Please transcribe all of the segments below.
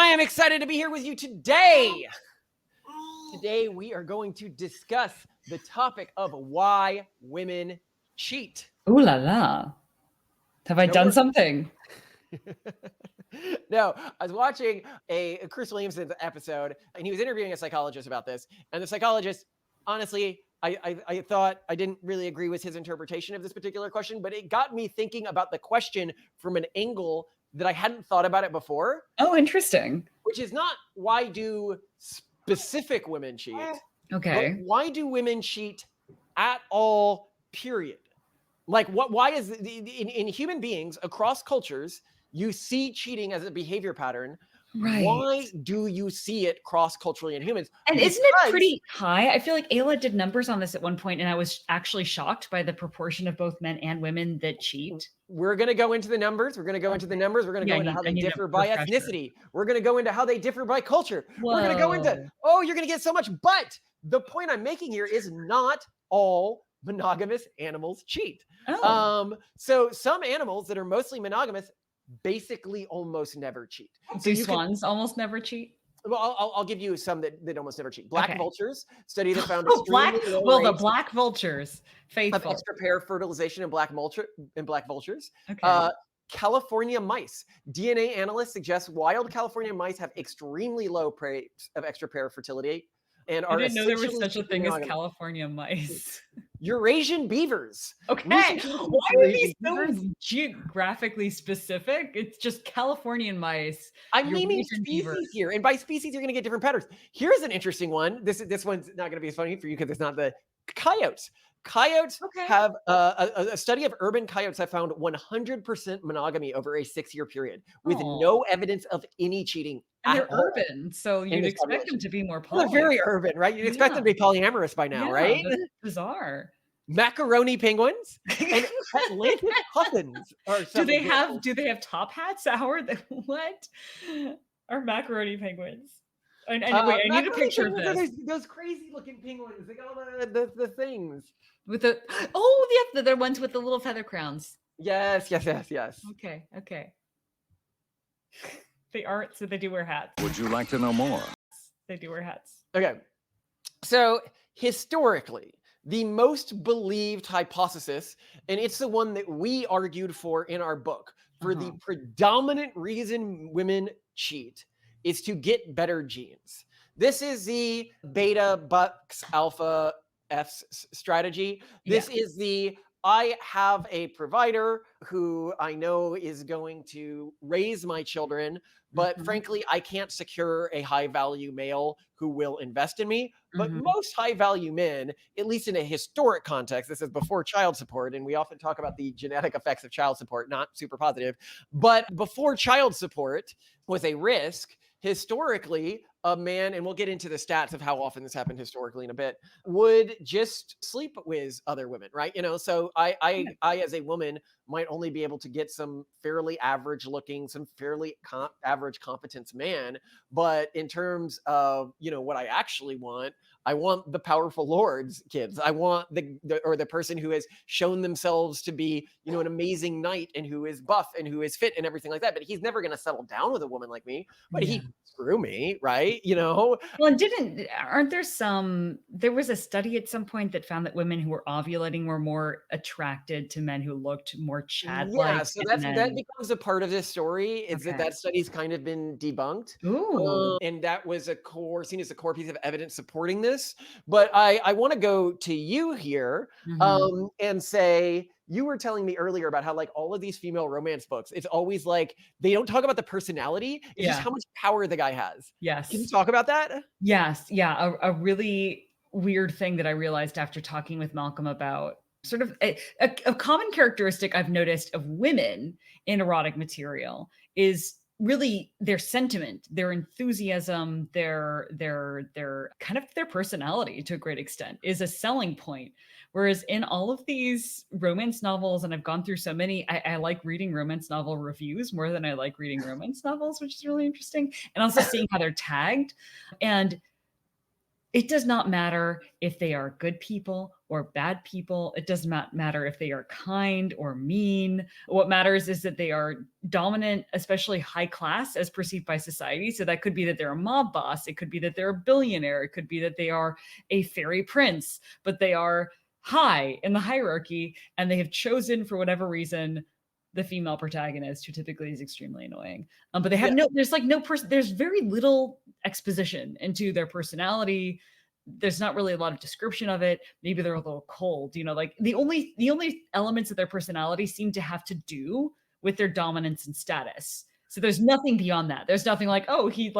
am excited to be here with you today. Today, we are going to discuss the topic of why women cheat. Ooh la la. Have I done something? No, I was watching a Chris Williamson episode, and he was interviewing a psychologist about this. And the psychologist, honestly, I thought I didn't really agree with his interpretation of this particular question, but it got me thinking about the question from an angle that I hadn't thought about it before. Oh, interesting. Which is not why do specific women cheat. Okay. But why do women cheat at all, period? Like, why is in human beings across cultures, you see cheating as a behavior pattern. Right. Why do you see it cross-culturally in humans? And isn't it pretty high? I feel like Ayla did numbers on this at one point, and I was actually shocked by the proportion of both men and women that cheat. We're going to go into the numbers. We're going to go into the numbers. We're going to go into how they differ by ethnicity. We're going to go into how they differ by culture. Whoa. We're going to go into, oh, you're going to get so much. But the point I'm making here is not all monogamous animals cheat. So some animals that are mostly monogamous basically almost never cheat. Do swans almost never cheat? Well, I'll give you some that almost never cheat. Black vultures, study that found the black vultures, faithful. Of extra pair fertilization in black vultures. Okay. California mice. DNA analysts suggest wild California mice have extremely low rates of extra pair fertility. And I didn't know there was such a thing as California mice. Eurasian beavers. Okay. Why are these so geographically specific? It's just Californian mice. I'm naming species here. And by species, you're going to get different patterns. Here's an interesting one. This one's not going to be as funny for you because it's not the coyotes. Coyotes have a study of urban coyotes have found 100% monogamy over a 6-year period with no evidence of any cheating. And they're urban, so you'd expect them to be more polyamorous. They're very urban, right? You'd expect them to be polyamorous by now, right? That's bizarre. Macaroni penguins and Atlantic puffins are do they have top hats? What are macaroni penguins? And wait, I need a picture of this. Those crazy looking penguins. They got all the things. With the they're ones with the little feather crowns. Yes. Okay. They aren't, so they do wear hats. Would you like to know more? They do wear hats. Okay. So historically, the most believed hypothesis, and it's the one that we argued for in our book, for the predominant reason women cheat is to get better genes. This is the beta bucks alpha F strategy. This is the I have a provider who I know is going to raise my children, but frankly, I can't secure a high value male who will invest in me. But most high value men, at least in a historic context, this is before child support, and we often talk about the genetic effects of child support, not super positive, but before child support was a risk, historically, a man, and we'll get into the stats of how often this happened historically in a bit, would just sleep with other women, right? So I as a woman might only be able to get some fairly average looking, some fairly average competence man. But in terms of, what I actually want, I want the powerful lord's kids. I want the person who has shown themselves to be, an amazing knight and who is buff and who is fit and everything like that. But he's never going to settle down with a woman like me, but he screw me, right? Well, there was a study at some point that found that women who were ovulating were more attracted to men who looked more Chad-like. Yeah, so that becomes a part of this story, is that study's kind of been debunked. Ooh. And that was seen as a core piece of evidence supporting this. But I want to go to you here and say, you were telling me earlier about how like all of these female romance books, it's always like they don't talk about the personality, it's just how much power the guy has. Yes. Can you talk about that? Yes. Yeah. A really weird thing that I realized after talking with Malcolm about sort of a common characteristic I've noticed of women in erotic material is really their sentiment, their enthusiasm, their kind of their personality to a great extent is a selling point. Whereas in all of these romance novels, and I've gone through so many, I like reading romance novel reviews more than I like reading romance novels, which is really interesting. And also seeing how they're tagged. And It does not matter if they are good people or bad people. It does not matter if they are kind or mean. What matters is that they are dominant, especially high class as perceived by society. So that could be that they're a mob boss. It could be that they're a billionaire. It could be that they are a fairy prince, but they are high in the hierarchy and they have chosen for whatever reason the female protagonist, who typically is extremely annoying. But they have Yeah. there's like no person, there's very little exposition into their personality. There's not really a lot of description of it. Maybe they're a little cold, like the only elements of their personality seem to have to do with their dominance and status. So there's nothing beyond that. There's nothing like, oh, he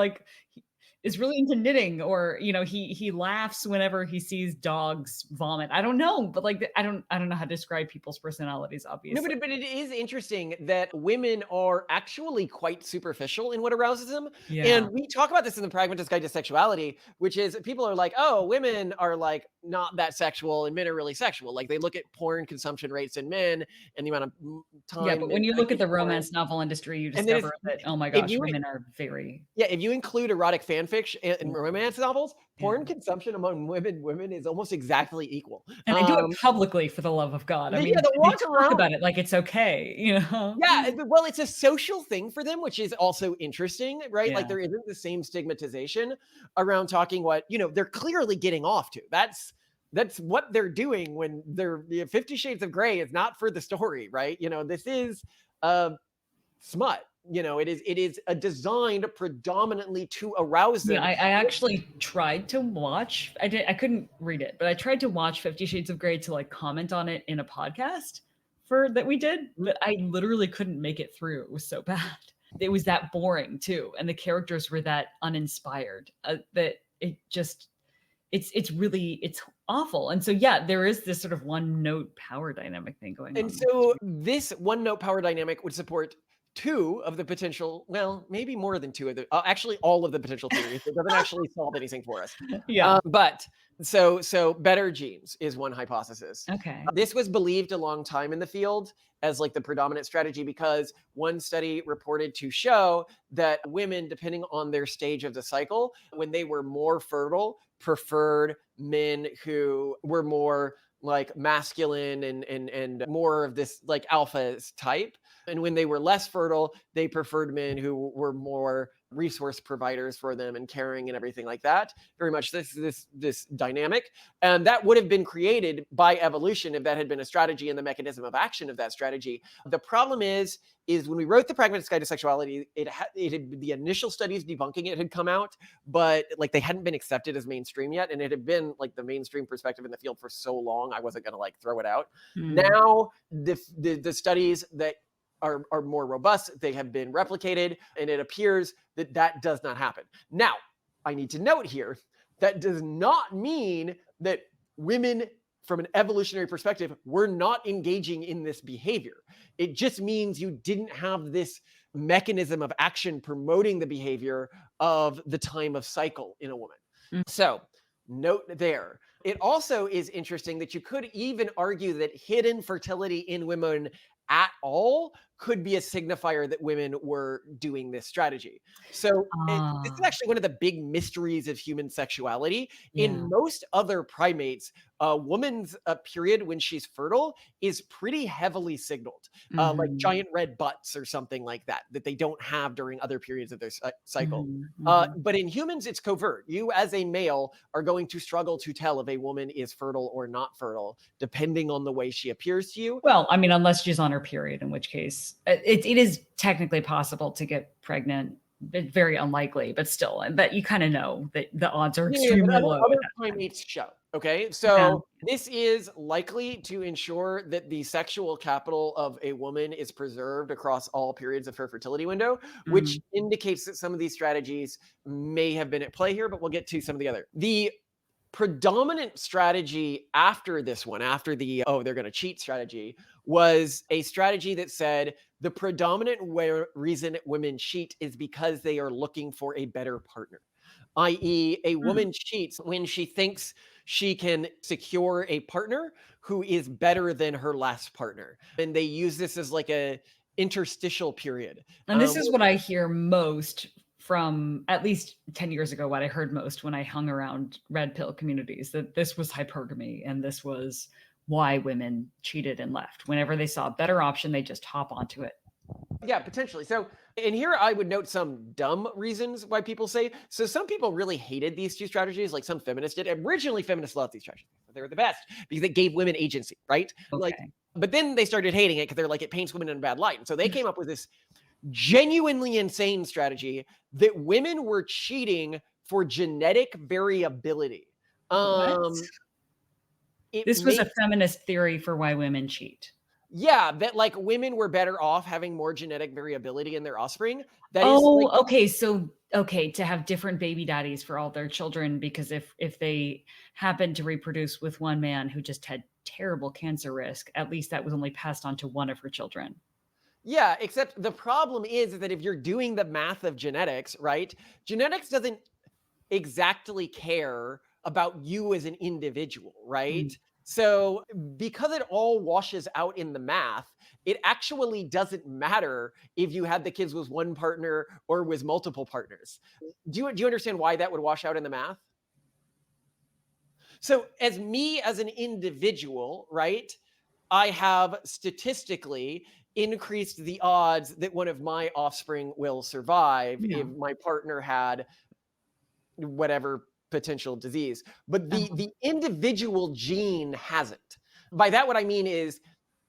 is really into knitting, or he laughs whenever he sees dogs vomit. I don't know, but like I don't know how to describe people's personalities, No, obviously. but it is interesting that women are actually quite superficial in what arouses them. Yeah. And we talk about this in the Pragmatist Guide to Sexuality, which is people are like, oh, women are like not that sexual and men are really sexual. Like they look at porn consumption rates in men and the amount of Yeah, time but men when you spend look at in the porn. romance novel industry, you And then discover that, oh my if gosh, you women are very. yeah, if you include erotic fanfiction and Yeah. romance novels, Yeah. porn consumption among women is almost exactly equal. And they do it publicly, for the love of God. I Yeah, mean, they'll they walk talk around. about it like it's okay, you know? Yeah, well, it's a social thing for them, which is also interesting, right? Like Yeah. there isn't the same stigmatization around talking what, they're clearly getting off to. That's what they're doing when they're 50 Shades of Grey is not for the story, right? This is smut. It is a designed predominantly to arouse Yeah, them. I actually tried to watch. I couldn't read it, but I tried to watch 50 Shades of Grey to like comment on it in a podcast for that we did, but I literally couldn't make it through. It was so bad. It was that boring too, and the characters were that uninspired, that it just it's awful. And so yeah, there is this sort of one note power dynamic thing going And on, which is so this one note power dynamic would support two of the potential, well, maybe more than two of the, actually all of the potential theories. It doesn't actually solve anything for us. yeah. But so better genes is one hypothesis. Okay. This was believed a long time in the field as like the predominant strategy because one study reported to show that women, depending on their stage of the cycle, when they were more fertile, preferred men who were more like masculine and more of this like alpha type. And when they were less fertile, they preferred men who were more resource providers for them and caring and everything like that. Very much this dynamic. And that would have been created by evolution if that had been a strategy and the mechanism of action of that strategy. The problem is when we wrote the Pragmatist Guide to Sexuality, it had the initial studies debunking it had come out, but like they hadn't been accepted as mainstream yet, and it had been like the mainstream perspective in the field for so long, I wasn't going to like throw it out. Hmm. Now the studies that are more robust, they have been replicated, and it appears that does not happen. Now, I need to note here that does not mean that women from an evolutionary perspective were not engaging in this behavior. It just means you didn't have this mechanism of action promoting the behavior of the time of cycle in a woman. Mm. So, note there. It also is interesting that you could even argue that hidden fertility in women at all could be a signifier that women were doing this strategy. So this is Ah, actually one of the big mysteries of human sexuality. yeah. In most other primates, a woman's period when she's fertile is pretty heavily signaled, like Mhm. giant red butts or something like that they don't have during other periods of their cycle. Mhm. Mhm. But in humans, it's covert. You, as a male, are going to struggle to tell if a woman is fertile or not fertile, depending on the way she appears to you. Well, I mean, unless she's on her period, in which case it is technically possible to get pregnant, but very unlikely, but still, but you kind of know that the odds are Yeah, but extremely other low at other that time. primates show. Okay, Yeah. so this is likely to ensure that the sexual capital of a woman is preserved across all periods of her fertility window, which Mhm. indicates that some of these strategies may have been at play here, but we'll get to some of the other. The predominant strategy after this one, after the they're going to cheat strategy, was a strategy that said the predominant reason women cheat is because they are looking for a better partner, i.e., a Hmm. woman cheats when she thinks she can secure a partner who is better than her last partner. And they use this as like a interstitial period. And this is what I hear most from at least 10 years ago, what I heard most when I hung around red pill communities, that this was hypergamy and this was why women cheated and left. Whenever they saw a better option, they just hop onto it. Yeah, potentially. So, and here I would note some dumb reasons why people say. So, some people really hated these two strategies, like some feminists did. Originally, feminists loved these strategies. They were the best because they gave women agency, right? Like, Okay. but then they started hating it because they're like, it paints women in a bad light. And so they came up with this genuinely insane strategy that women were cheating for genetic variability. What? It This was a makes feminist theory for why women cheat. Yeah, that like women were better off having more genetic variability in their offspring. That is like, Oh, okay. So, okay, to have different baby daddies for all their children, because if they happen to reproduce with one man who just had terrible cancer risk, at least that was only passed on to one of her children. yeah, except the problem is that if you're doing the math of genetics, right? Genetics doesn't exactly care about you as an individual, Mm. right? So, because it all washes out in the math, it actually doesn't matter if you had the kids with one partner or with multiple partners. Do you understand why that would wash out in the math? So, as me as an individual, right? I have statistically increased the odds that one of my offspring will survive Yeah. if my partner had whatever potential disease. But the Uh-huh. the individual gene hasn't. By that, what I mean is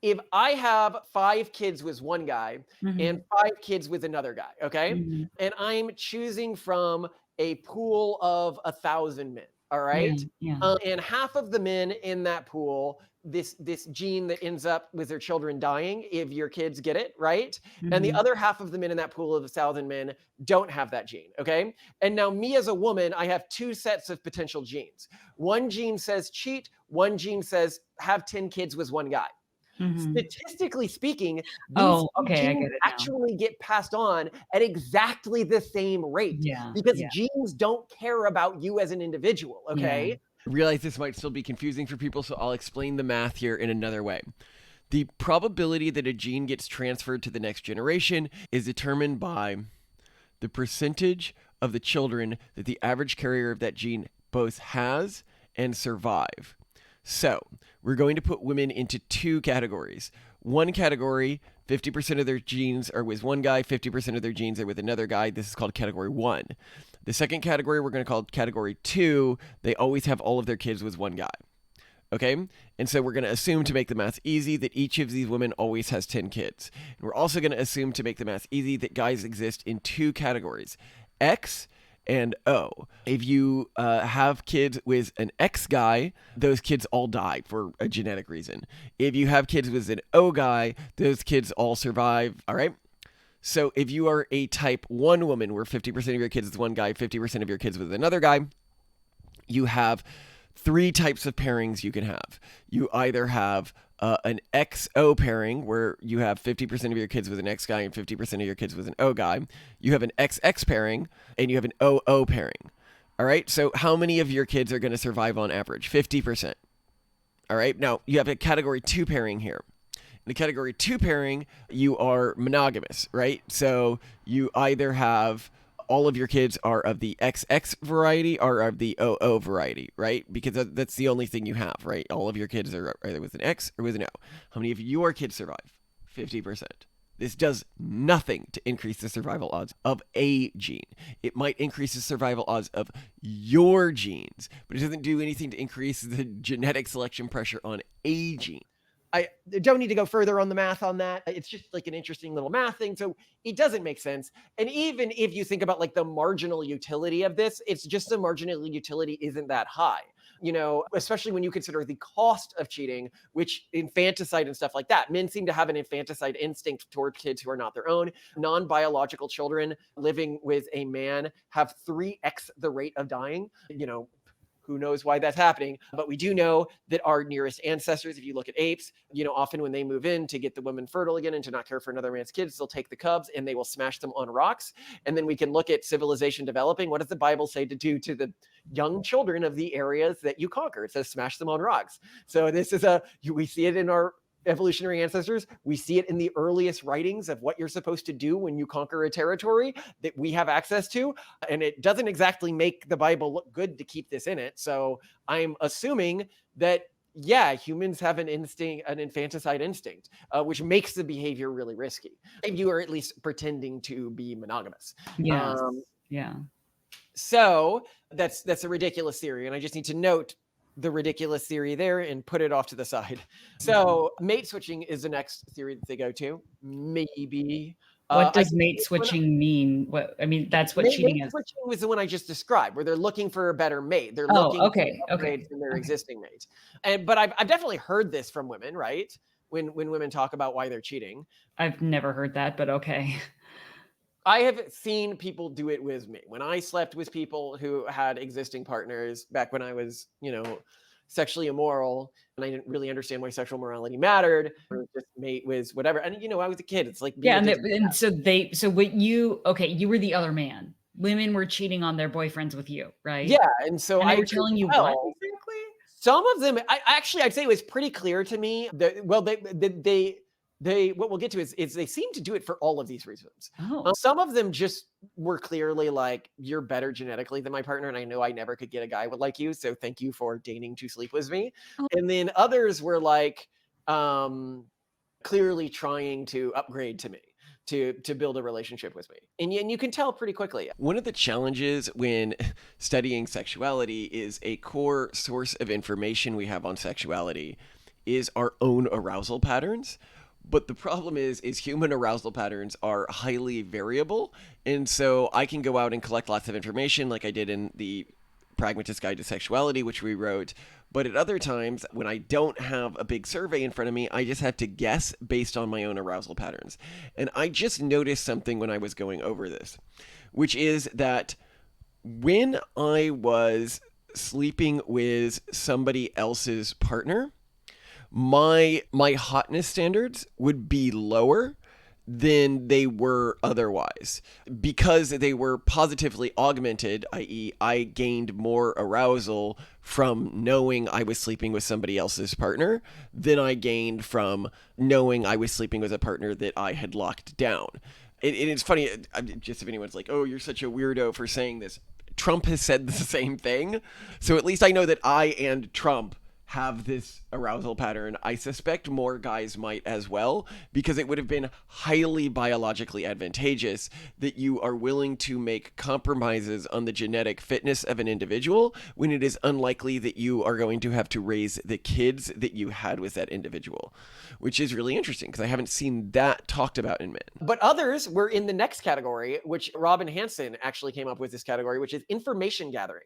if I have 5 kids with one guy and Mhm. 5 kids with another guy, okay? Mhm. And I'm choosing from a pool of 1,000 men, all Yeah, right? yeah. And half of the men in that pool, this gene that ends up with their children dying if your kids get it, right? And the Mhm. other half of the men in that pool of 1,000 men don't have that gene, okay? And now me as a woman, I have 2 sets of potential genes. One gene says cheat, one gene says have 10 kids with one guy. Mhm. Statistically speaking, these Oh, 2 okay, I genes get it now. actually get passed on at exactly the same rate Yeah, because yeah, genes don't care about you as an individual, yeah. okay? Realize this might still be confusing for people, so I'll explain the math here in another way. The probability that a gene gets transferred to the next generation is determined by the percentage of the children that the average carrier of that gene both has and survive. So, we're going to put women into 2 categories. One category, 50% of their genes are with one guy, 50% of their genes are with another guy. This is called category 1. The second category we're going to call category 2. They always have all of their kids with one guy. Okay? And so we're going to assume, to make the math easy, that each of these women always has 10 kids. And we're also going to assume, to make the math easy, that guys exist in 2 categories, X and O. If you have kids with an X guy, those kids all die for a genetic reason. If you have kids with an O guy, those kids all survive. All right? So if you are a type 1 woman, where 50% of your kids is one guy, 50% of your kids with another guy, you have 3 types of pairings you can have. You either have an XO pairing, where you have 50% of your kids with an X guy and 50% of your kids with an O guy. You have an XX pairing, and you have an OO pairing. All right, so how many of your kids are going to survive on average? 50%. All right, now you have a category 2 pairing here. In the category 2 pairing, you are monogamous, right? So you either have all of your kids are of the XX variety or of the OO variety, right? Because that's the only thing you have, right? All of your kids are either with an X or with an O. How many of your kids survive? 50%. This does nothing to increase the survival odds of a gene. It might increase the survival odds of your genes, but it doesn't do anything to increase the genetic selection pressure on a gene. I don't need to go further on the math on that. It's just like an interesting little math thing. So it doesn't make sense. And even if you think about like the marginal utility of this, it's just the marginal utility isn't that high. Especially when you consider the cost of cheating, which infanticide and stuff like that. Men seem to have an infanticide instinct toward kids who are not their own. Non biological children living with a man have 3x the rate of dying. Who knows why that's happening? But we do know that our nearest ancestors, if you look at apes, often when they move in to get the woman fertile again and to not care for another man's kids, they'll take the cubs and they will smash them on rocks. And then we can look at civilization developing. What does the Bible say to do to the young children of the areas that you conquer? It says smash them on rocks. So this is we see it in our evolutionary ancestors. We see it in the earliest writings of what you're supposed to do when you conquer a territory that we have access to. And it doesn't exactly make the Bible look good to keep this in it. So I'm assuming that, yeah, humans have an instinct, an infanticide instinct, which makes the behavior really risky. If you are at least pretending to be monogamous. Yes. Yeah. So that's a ridiculous theory. And I just need to note the ridiculous theory there and put it off to the side. So mate switching is the next theory that they go to. Maybe. What does mate switching mean? What I mean, that's what cheating Mate is. switching was the one I just described, where they're looking for a better mate. They're Oh, looking okay, for okay, upgrades in their okay. existing mate. But I've definitely heard this from women, right? When women talk about why they're cheating. I've never heard that, but okay. I have seen people do it with me. When I slept with people who had existing partners back when I was, sexually immoral and I didn't really understand why sexual morality mattered, or just mate was whatever. And I was a kid. It's like being so what you you were the other man. Women were cheating on their boyfriends with you, right? Yeah, and so and they were telling you what exactly? Some of them, I'd say it was pretty clear to me that, well, they what we'll get to is they seem to do it for all of these reasons. Oh. Some of them just were clearly like, you're better genetically than my partner, and I know I never could get a guy like you, so thank you for deigning to sleep with me. Oh. And then others were like, clearly trying to upgrade to me, to build a relationship with me. And you can tell pretty quickly. One of the challenges when studying sexuality is a core source of information we have on sexuality is our own arousal patterns. But the problem is human arousal patterns are highly variable. And so I can go out and collect lots of information like I did in the Pragmatist Guide to Sexuality, which we wrote. But at other times, when I don't have a big survey in front of me, I just have to guess based on my own arousal patterns. And I just noticed something when I was going over this, which is that when I was sleeping with somebody else's partner, my hotness standards would be lower than they were otherwise because they were positively augmented, i.e. I gained more arousal from knowing I was sleeping with somebody else's partner than I gained from knowing I was sleeping with a partner that I had locked down. It's funny, just if anyone's like, oh, you're such a weirdo for saying this, Trump has said the same thing. So at least I know that I and Trump have this arousal pattern. I suspect more guys might as well, because it would have been highly biologically advantageous that you are willing to make compromises on the genetic fitness of an individual when it is unlikely that you are going to have to raise the kids that you had with that individual, which is really interesting because I haven't seen that talked about in men. But others were in the next category, which Robin Hanson actually came up with this category, which is information gathering.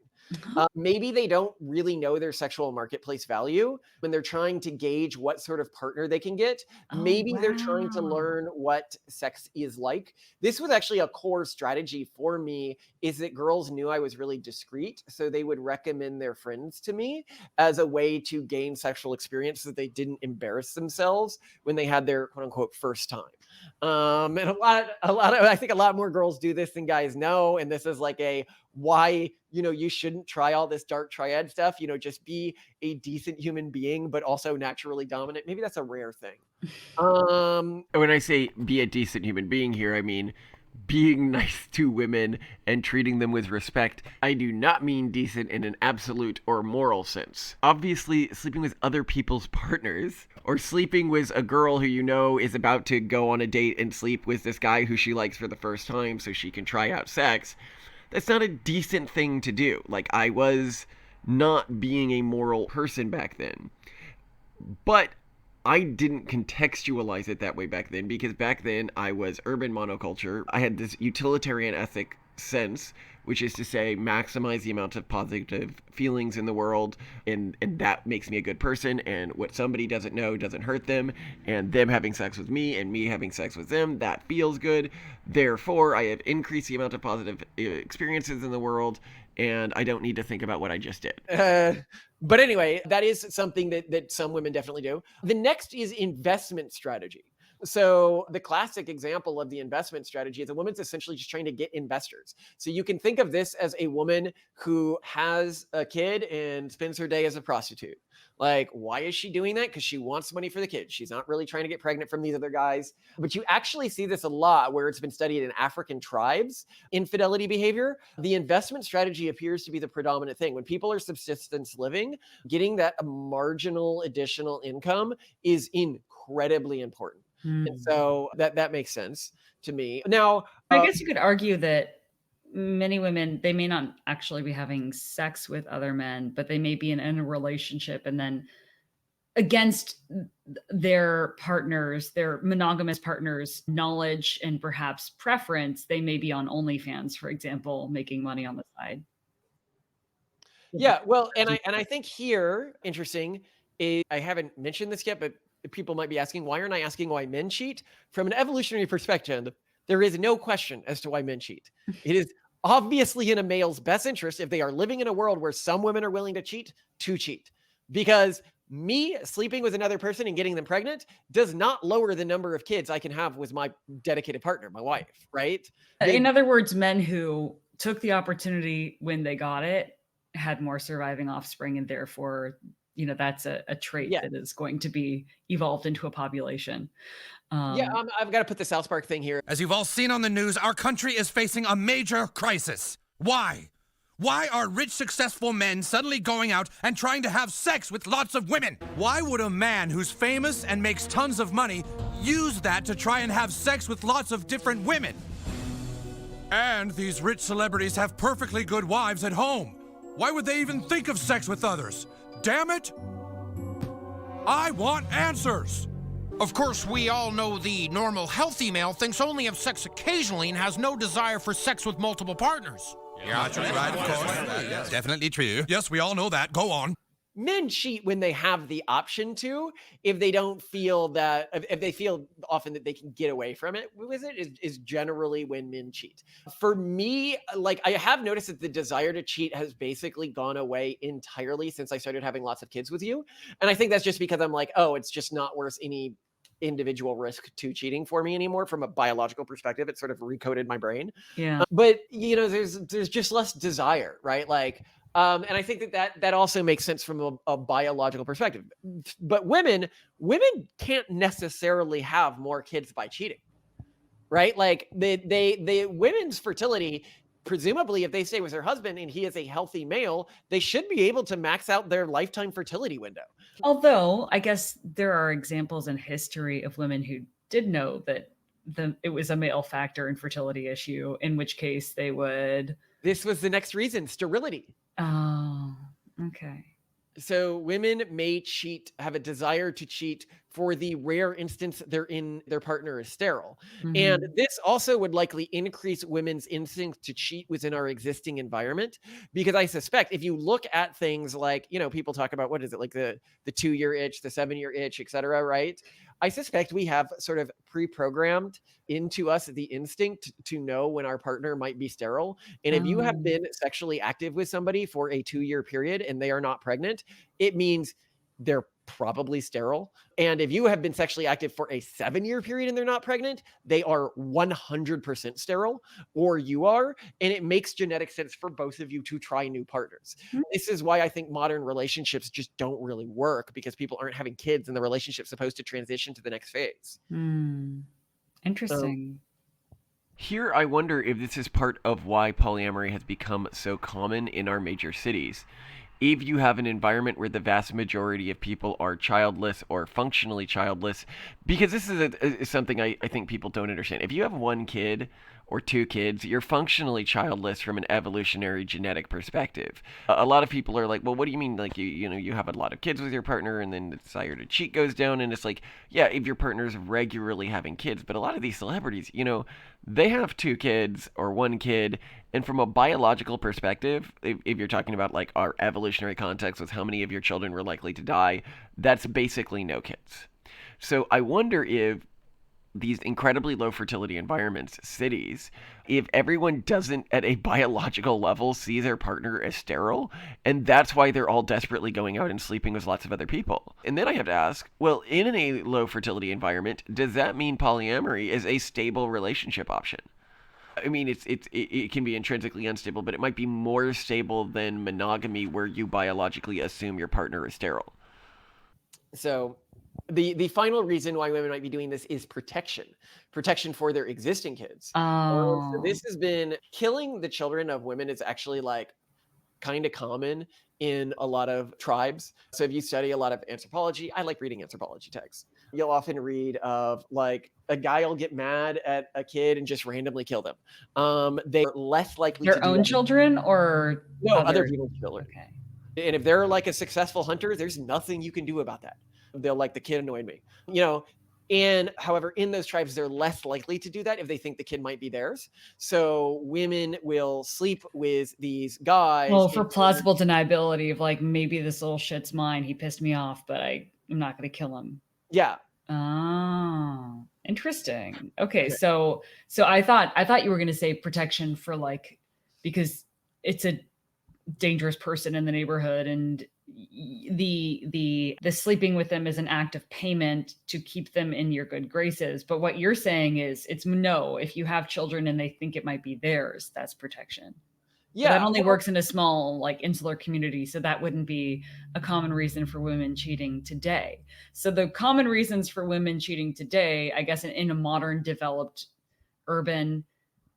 Maybe they don't really know their sexual marketplace value when they're trying to gauge what sort of partner they can get. Maybe they're trying to learn what sex is like. This was actually a core strategy for me, is that girls knew I was really discreet, so they would recommend their friends to me as a way to gain sexual experience so that they didn't embarrass themselves when they had their quote unquote first time. And I think a lot more girls do this than guys know. And this is like why, you shouldn't try all this dark triad stuff, just be a decent human being, but also naturally dominant. Maybe that's a rare thing. When I say be a decent human being here, I mean being nice to women and treating them with respect. I do not mean decent in an absolute or moral sense. Obviously, sleeping with other people's partners, or sleeping with a girl who is about to go on a date and sleep with this guy who she likes for the first time so she can try out sex, that's not a decent thing to do. Like, I was not being a moral person back then. But I didn't contextualize it that way back then, because back then I was urban monoculture. I had this utilitarian ethic sense, which is to say maximize the amount of positive feelings in the world, and that makes me a good person, and what somebody doesn't know doesn't hurt them, and them having sex with me and me having sex with them, that feels good. Therefore, I have increased the amount of positive experiences in the world, and I don't need to think about what I just did. But anyway, that is something that some women definitely do. The next is investment strategy, So the classic example of the investment strategy is a woman's essentially just trying to get investors. So you can think of this as a woman who has a kid and spends her day as a prostitute. Like, why is she doing that? Because she wants money for the kid. She's not really trying to get pregnant from these other guys. But you actually see this a lot where it's been studied in African tribes, infidelity behavior. The investment strategy appears to be the predominant thing. When people are subsistence living, getting that marginal additional income is incredibly important. And so that makes sense to me. Now, I guess you could argue that many women, they may not actually be having sex with other men, but they may be in a relationship, and then against their partners, their monogamous partners' knowledge and perhaps preference, they may be on OnlyFans, for example, making money on the side. yeah, well, and I think here, interesting is I haven't mentioned this yet, but people might be asking, why aren't I asking why men cheat? From an evolutionary perspective, there is no question as to why men cheat. It is obviously in a male's best interest, if they are living in a world where some women are willing to cheat, because me sleeping with another person and getting them pregnant does not lower the number of kids I can have with my dedicated partner, my wife, right? In other words, men who took the opportunity when they got it had more surviving offspring, and therefore, that's a trait Yeah. that is going to be evolved into a population. Yeah, I've got to put the South Park thing here. As you've all seen on the news, our country is facing a major crisis. Why? Why are rich, successful men suddenly going out and trying to have sex with lots of women? Why would a man who's famous and makes tons of money use that to try and have sex with lots of different women? And these rich celebrities have perfectly good wives at home. Why would they even think of sex with others? Damn it! I want answers! Of course, we all know the normal, healthy male thinks only of sex occasionally and has no desire for sex with multiple partners. Yeah, that's right, of course. Definitely true. Yes, we all know that. Go on. Men cheat when they have the option to, if they don't feel that, if they feel often that they can get away from it with it, is generally when men cheat. For me, like, I have noticed that the desire to cheat has basically gone away entirely since I started having lots of kids with you. And I think that's just because I'm like, oh, it's just not worth any individual risk to cheating for me anymore. From a biological perspective, it sort of recoded my brain. Yeah. But there's just less desire, right? Like, and I think that also makes sense from a biological perspective. But women can't necessarily have more kids by cheating, right? Like the women's fertility, presumably, if they stay with their husband and he is a healthy male, they should be able to max out their lifetime fertility window. Although I guess there are examples in history of women who did know that it was a male factor infertility issue, in which case they would. This was the next reason: sterility. Oh, okay. So women may cheat, have a desire to cheat for the rare instance their partner is sterile. And this also would likely increase women's instinct to cheat within our existing environment. Because I suspect if you look at things like, people talk about, what is it, like the 2-year itch, the 7-year itch, et cetera, right? I suspect we have sort of pre-programmed into us the instinct to know when our partner might be sterile. And if you have been sexually active with somebody for a 2-year period and they are not pregnant, it means they're probably sterile. And if you have been sexually active for a 7-year period and they're not pregnant, they are 100% sterile, or you are. And it makes genetic sense for both of you to try new partners. This is why I think modern relationships just don't really work, because people aren't having kids and the relationship's supposed to transition to the next phase. Interesting. Here, I wonder if this is part of why polyamory has become so common in our major cities. If you have an environment where the vast majority of people are childless or functionally childless, because this is something I think people don't understand. If you have 1 kid or 2 kids, you're functionally childless from an evolutionary genetic perspective. A lot of people are like, well, what do you mean? Like, you have a lot of kids with your partner and then the desire to cheat goes down. And it's like, yeah, if your partner's regularly having kids, but a lot of these celebrities, they have 2 kids or 1 kid. And from a biological perspective, if you're talking about like our evolutionary context with how many of your children were likely to die, that's basically no kids. So I wonder if these incredibly low fertility environments, cities, if everyone doesn't at a biological level see their partner as sterile, and that's why they're all desperately going out and sleeping with lots of other people. And then I have to ask, well, in a low fertility environment, does that mean polyamory is a stable relationship option? I mean, it can be intrinsically unstable, but it might be more stable than monogamy, where you biologically assume your partner is sterile. So the final reason why women might be doing this is protection for their existing kids. So Oh, this has been killing the children of women is actually like kind of common in a lot of tribes. So if you study a lot of anthropology, I like reading anthropology texts. You'll often read of like a guy will get mad at a kid and just randomly kill them. They're less likely to their do own that. children or No, other others? people's children. Okay. And if they're like a successful hunter, there's nothing you can do about that. They'll like, the kid annoyed me, you know. And however, in those tribes, they're less likely to do that if they think the kid might be theirs. So women will sleep with these guys. Well, for plausible deniability of like, maybe this little shit's mine. He pissed me off, but I'm not going to kill him. Yeah. Oh, interesting. Okay, so I thought you were going to say protection for like, because it's a dangerous person in the neighborhood, and the sleeping with them is an act of payment to keep them in your good graces. But what you're saying is it's no, if you have children and they think it might be theirs, that's protection. Yeah. But that only works in a small, like, insular community. So that wouldn't be a common reason for women cheating today. So the common reasons for women cheating today, I guess, in a modern, developed, urban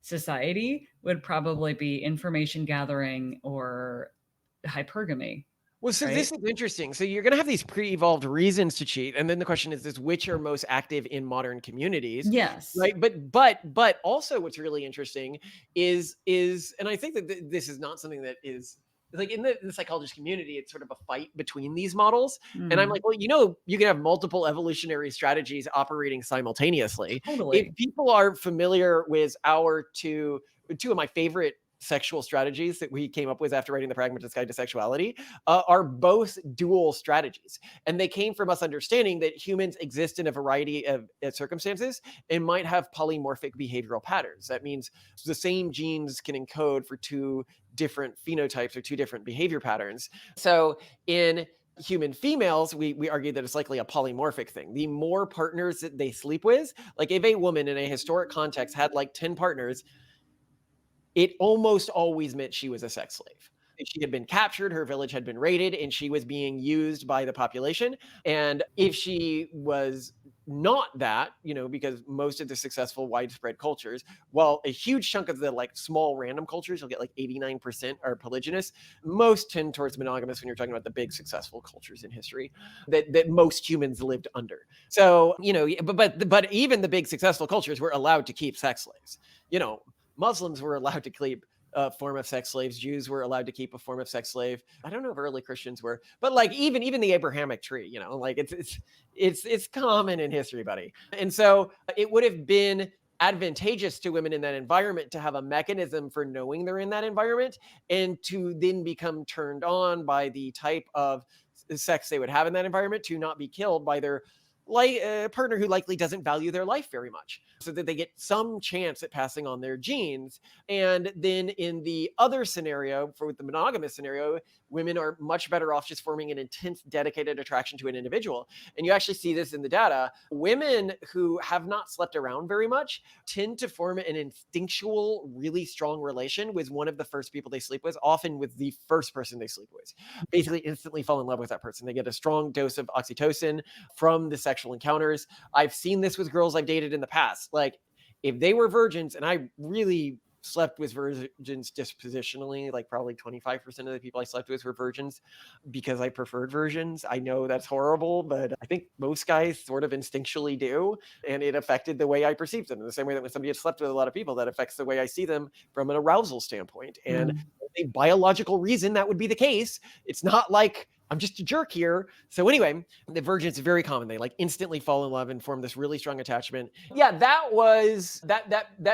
society would probably be information gathering or hypergamy. Well, so right? this is interesting. So you're going to have these pre-evolved reasons to cheat, and then the question is which are most active in modern communities? Yes. Right. But also what's really interesting is, and I think that this is not something that is like in the psychologist community, it's sort of a fight between these models. And I'm like, well, you can have multiple evolutionary strategies operating simultaneously. Totally. If people are familiar with our two of my favorite sexual strategies that we came up with after writing The Pragmatist Guide to Sexuality, are both dual strategies. And they came from us understanding that humans exist in a variety of circumstances and might have polymorphic behavioral patterns. That means the same genes can encode for two different phenotypes or two different behavior patterns. So in human females, we argue that it's likely a polymorphic thing. The more partners that they sleep with, like if a woman in a historic context had like 10 partners, it almost always meant she was a sex slave. If she had been captured, her village had been raided, and she was being used by the population. And if she was not that, because most of the successful widespread cultures, well, a huge chunk of the like small random cultures, you'll get like 89% are polygynous. Most tend towards monogamous when you're talking about the big successful cultures in history that most humans lived under. So, but even the big successful cultures were allowed to keep sex slaves. Muslims were allowed to keep a form of sex slaves. Jews were allowed to keep a form of sex slave. I don't know if early Christians were, but like even the Abrahamic tree, like it's common in history, buddy. And so it would have been advantageous to women in that environment to have a mechanism for knowing they're in that environment and to then become turned on by the type of sex they would have in that environment to not be killed by their partner who likely doesn't value their life very much, so that they get some chance at passing on their genes. And then in the other scenario, for the monogamous scenario, women are much better off just forming an intense, dedicated attraction to an individual. And you actually see this in the data. Women who have not slept around very much tend to form an instinctual, really strong relation with one of the first people they sleep with, often with the first person they sleep with. Basically instantly fall in love with that person. They get a strong dose of oxytocin from the sexual encounters. I've seen this with girls I've dated in the past. Like if they were virgins, and I really slept with virgins dispositionally, like probably 25% of the people I slept with were virgins because I preferred virgins. I know that's horrible, but I think most guys sort of instinctually do. And it affected the way I perceived them in the same way that when somebody has slept with a lot of people, that affects the way I see them from an arousal standpoint. And a biological reason that would be the case. It's not like I'm just a jerk here. So anyway, the virgins are very common. They like instantly fall in love and form this really strong attachment. Yeah, that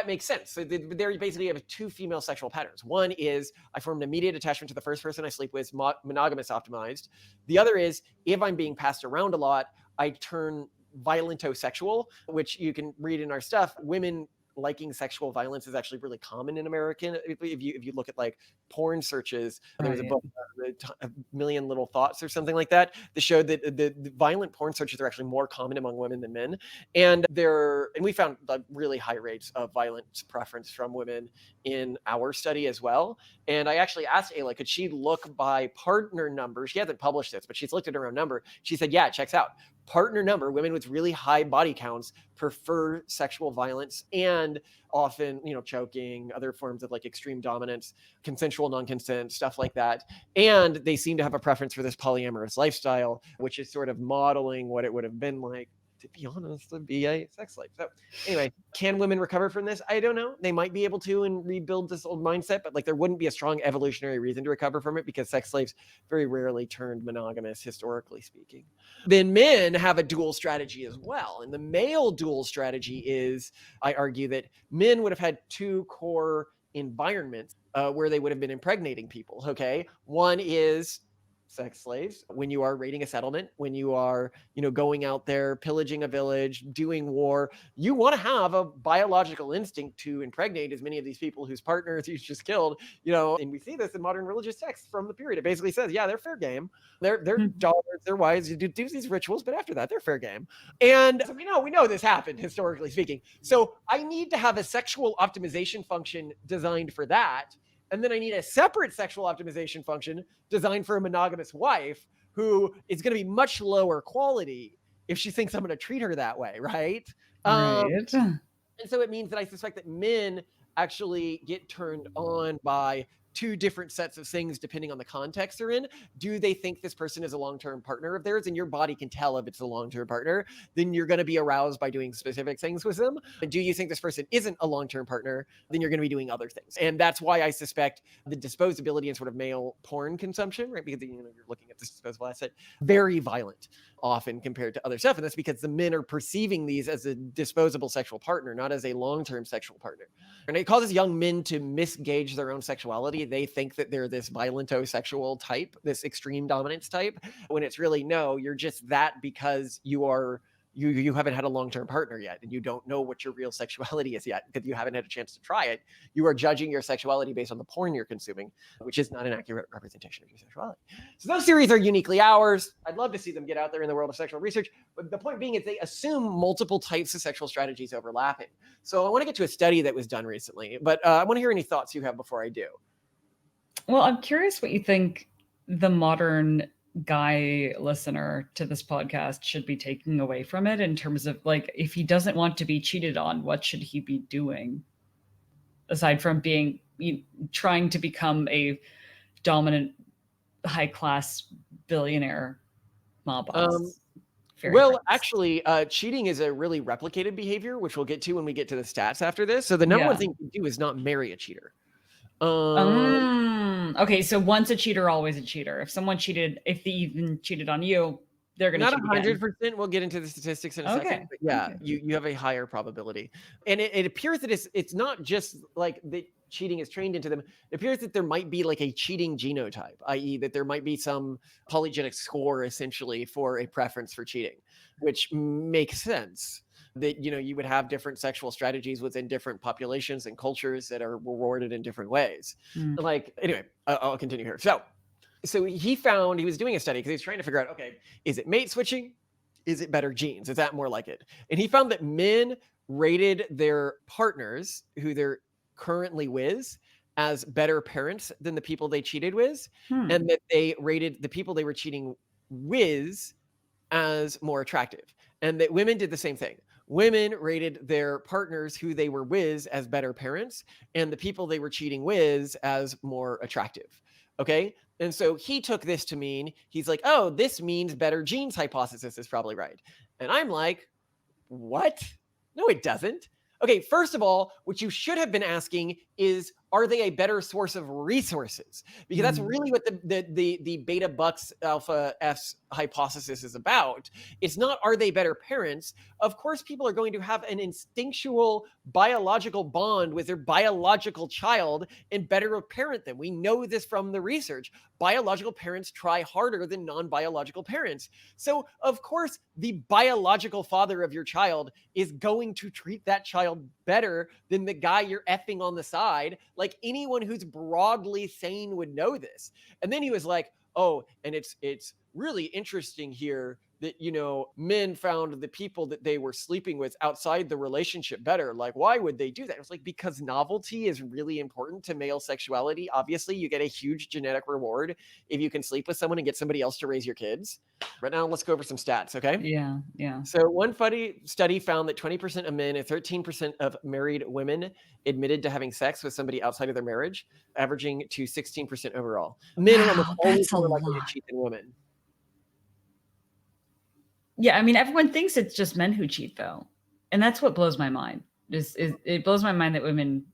makes sense. So there basically have two female sexual patterns. One is I formed immediate attachment to the first person I sleep with, monogamous optimized. The other is if I'm being passed around a lot, I turn violentosexual, which you can read in our stuff. Women liking sexual violence is actually really common in American. If you look at like porn searches, there was a Right. book, A Million Little Thoughts or something like that showed that the violent porn searches are actually more common among women than men. And we found like really high rates of violent preference from women in our study as well. And I actually asked Ayla, could she look by partner number? She hasn't published this, but she's looked at her own number. She said, yeah, it checks out. Partner number, women with really high body counts prefer sexual violence and often, choking, other forms of like extreme dominance, consensual non-consent, stuff like that. And they seem to have a preference for this polyamorous lifestyle, which is sort of modeling what it would have been like, to be honest, to be a sex slave. So anyway, can women recover from this? I don't know. They might be able to and rebuild this old mindset, but like there wouldn't be a strong evolutionary reason to recover from it because sex slaves very rarely turned monogamous, historically speaking. Then men have a dual strategy as well. And the male dual strategy is, I argue that men would have had two core environments where they would have been impregnating people. Okay. One is sex slaves, when you are raiding a settlement, when you are, going out there, pillaging a village, doing war, you want to have a biological instinct to impregnate as many of these people whose partners you just killed, and we see this in modern religious texts from the period. It basically says, yeah, they're fair game. They're daughters, their wives, you do these rituals, but after that, they're fair game. And so we know this happened, historically speaking. So I need to have a sexual optimization function designed for that. And then I need a separate sexual optimization function designed for a monogamous wife who is going to be much lower quality if she thinks I'm going to treat her that way, right? Right. And so it means that I suspect that men actually get turned on by two different sets of things depending on the context they're in. Do they think this person is a long-term partner of theirs? And your body can tell if it's a long-term partner. Then you're going to be aroused by doing specific things with them. And do you think this person isn't a long-term partner? Then you're going to be doing other things. And that's why I suspect the disposability and sort of male porn consumption, right? Because you're looking at this disposable asset, very violent often compared to other stuff. And that's because the men are perceiving these as a disposable sexual partner, not as a long-term sexual partner. And it causes young men to misgauge their own sexuality. They think that they're this violentosexual type, this extreme dominance type, when it's really, no, you're just that because you haven't had a long-term partner yet, and you don't know what your real sexuality is yet because you haven't had a chance to try it. You are judging your sexuality based on the porn you're consuming, which is not an accurate representation of your sexuality. So those theories are uniquely ours. I'd love to see them get out there in the world of sexual research, but the point being is they assume multiple types of sexual strategies overlapping. So I want to get to a study that was done recently, but I want to hear any thoughts you have before I do. Well, I'm curious what you think the modern guy listener to this podcast should be taking away from it in terms of like, if he doesn't want to be cheated on, what should he be doing aside from trying to become a dominant high class billionaire mob boss? Actually, cheating is a really replicated behavior, which we'll get to when we get to the stats after this. So the number one thing to do is not marry a cheater. Okay, so once a cheater, always a cheater. If they even cheated on you, they're going to cheat again. Not 100%. We'll get into the statistics in a second. But yeah, you have a higher probability. And it appears that it's not just like the cheating is trained into them. It appears that there might be like a cheating genotype, i.e. that there might be some polygenic score essentially for a preference for cheating, which makes sense. That you would have different sexual strategies within different populations and cultures that are rewarded in different ways. Like, anyway, I'll continue here. So he was doing a study because he's trying to figure out, okay, is it mate switching? Is it better genes? Is that more like it? And he found that men rated their partners who they're currently with as better parents than the people they cheated with, and that they rated the people they were cheating with as more attractive, and that women did the same thing. Women rated their partners who they were with as better parents, and the people they were cheating with as more attractive. Okay. And so he took this to mean, he's like, oh, this means better genes hypothesis is probably right. And I'm like, what? No, it doesn't. Okay, first of all, what you should have been asking is, are they a better source of resources? Because that's really what the beta bucks alpha s hypothesis is about. It's not, are they better parents? Of course, people are going to have an instinctual biological bond with their biological child and better parent them. We know this from the research. Biological parents try harder than non-biological parents. So of course, the biological father of your child is going to treat that child better than the guy you're effing on the side. Like, anyone who's broadly sane would know this. And then he was like, oh, and it's really interesting here that, you know, men found the people that they were sleeping with outside the relationship better. Like, why would they do that? It was like, because novelty is really important to male sexuality. Obviously, you get a huge genetic reward if you can sleep with someone and get somebody else to raise your kids. Right now, let's go over some stats, okay? Yeah. So one funny study found that 20% of men and 13% of married women admitted to having sex with somebody outside of their marriage, averaging to 16% overall. Men are almost Wow, always that's a more likely to lot. cheat than women. Yeah, I mean, everyone thinks it's just men who cheat, though, and that's what blows my mind. Is it blows my mind that women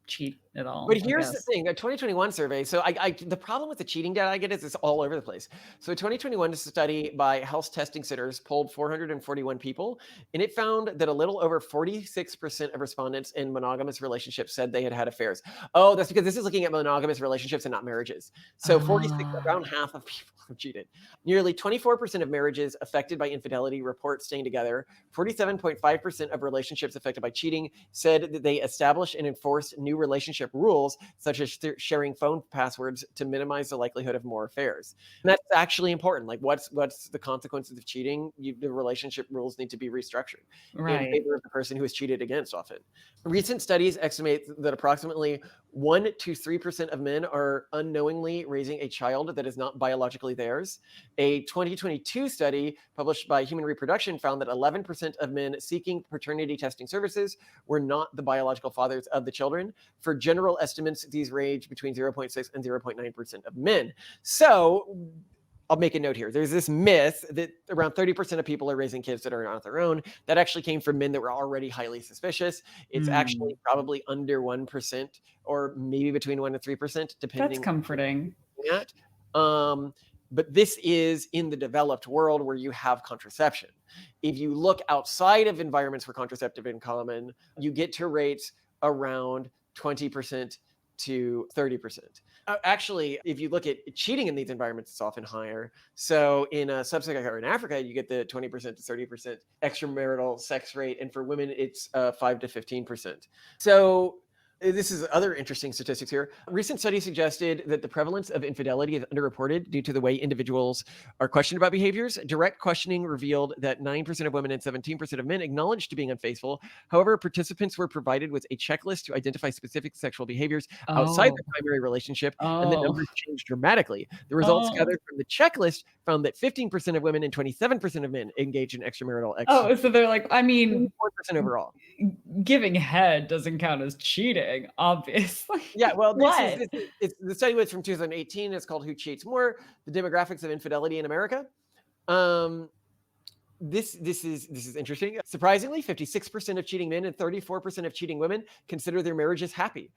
cheat at all? But I here's the guess. thing, a 2021 survey. So the problem with the cheating data I get is it's all over the place. So a 2021 study by health testing centers polled 441 people, and it found that a little over 46% of respondents in monogamous relationships said they had had affairs. Oh, that's because this is looking at monogamous relationships and not marriages. So 46, around half of people have cheated. Nearly 24% of marriages affected by infidelity report staying together. 47.5% of relationships affected by cheating said that they established and enforced new relationship rules, such as sharing phone passwords to minimize the likelihood of more affairs. And that's actually important. Like, what's the consequences of cheating? The relationship rules need to be restructured in Right. favor of the person who is cheated against often. Recent studies estimate that approximately 1 to 3% of men are unknowingly raising a child that is not biologically theirs. A 2022 study published by Human Reproduction found that 11% of men seeking paternity testing services were not the biological fathers of the children. For general estimates, these range between 0.6 and 0.9% of men. So I'll make a note here. There's this myth that around 30% of people are raising kids that are not their own. That actually came from men that were already highly suspicious. It's actually probably under 1% or maybe between 1 and 3%, depending. That's comforting. At. But this is in the developed world where you have contraception. If you look outside of environments where contraceptive is common, you get to rates around 20% to 30%. Actually, if you look at cheating in these environments, it's often higher. So in sub-Saharan Africa, you get the 20% to 30% extramarital sex rate. And for women, it's 5 to 15%. So this is other interesting statistics here. Recent studies suggested that the prevalence of infidelity is underreported due to the way individuals are questioned about behaviors. Direct questioning revealed that 9% of women and 17% of men acknowledged to being unfaithful. However, participants were provided with a checklist to identify specific sexual behaviors outside the primary relationship, and the numbers changed dramatically. The results gathered from the checklist found that 15% of women and 27% of men engaged in extramarital So they're like, I mean, 4% overall. Giving head doesn't count as cheating, obviously. Yeah, well, the study was from 2018. It's called "Who Cheats More: The Demographics of Infidelity in America." This is interesting. Surprisingly, 56% of cheating men and 34% of cheating women consider their marriages happy.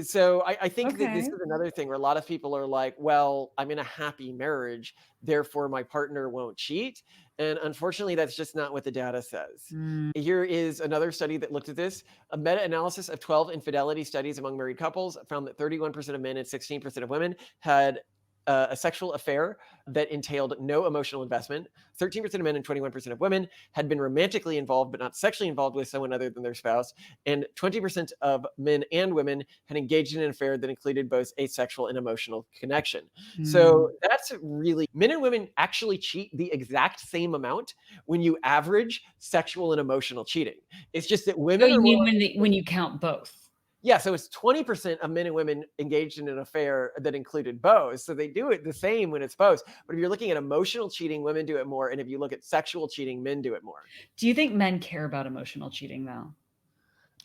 So I think that this is another thing where a lot of people are like, well, I'm in a happy marriage, therefore my partner won't cheat. And unfortunately, that's just not what the data says. Here is another study that looked at this. A meta-analysis of 12 infidelity studies among married couples found that 31% of men and 16% of women had a sexual affair that entailed no emotional investment. 13% of men and 21% of women had been romantically involved, but not sexually involved with someone other than their spouse. And 20% of men and women had engaged in an affair that included both a sexual and emotional connection. So that's really, men and women actually cheat the exact same amount when you average sexual and emotional cheating. It's just that women are more. When you count both? Yeah, so it's 20% of men and women engaged in an affair that included both. So they do it the same when it's both. But if you're looking at emotional cheating, women do it more. And if you look at sexual cheating, men do it more. Do you think men care about emotional cheating, though?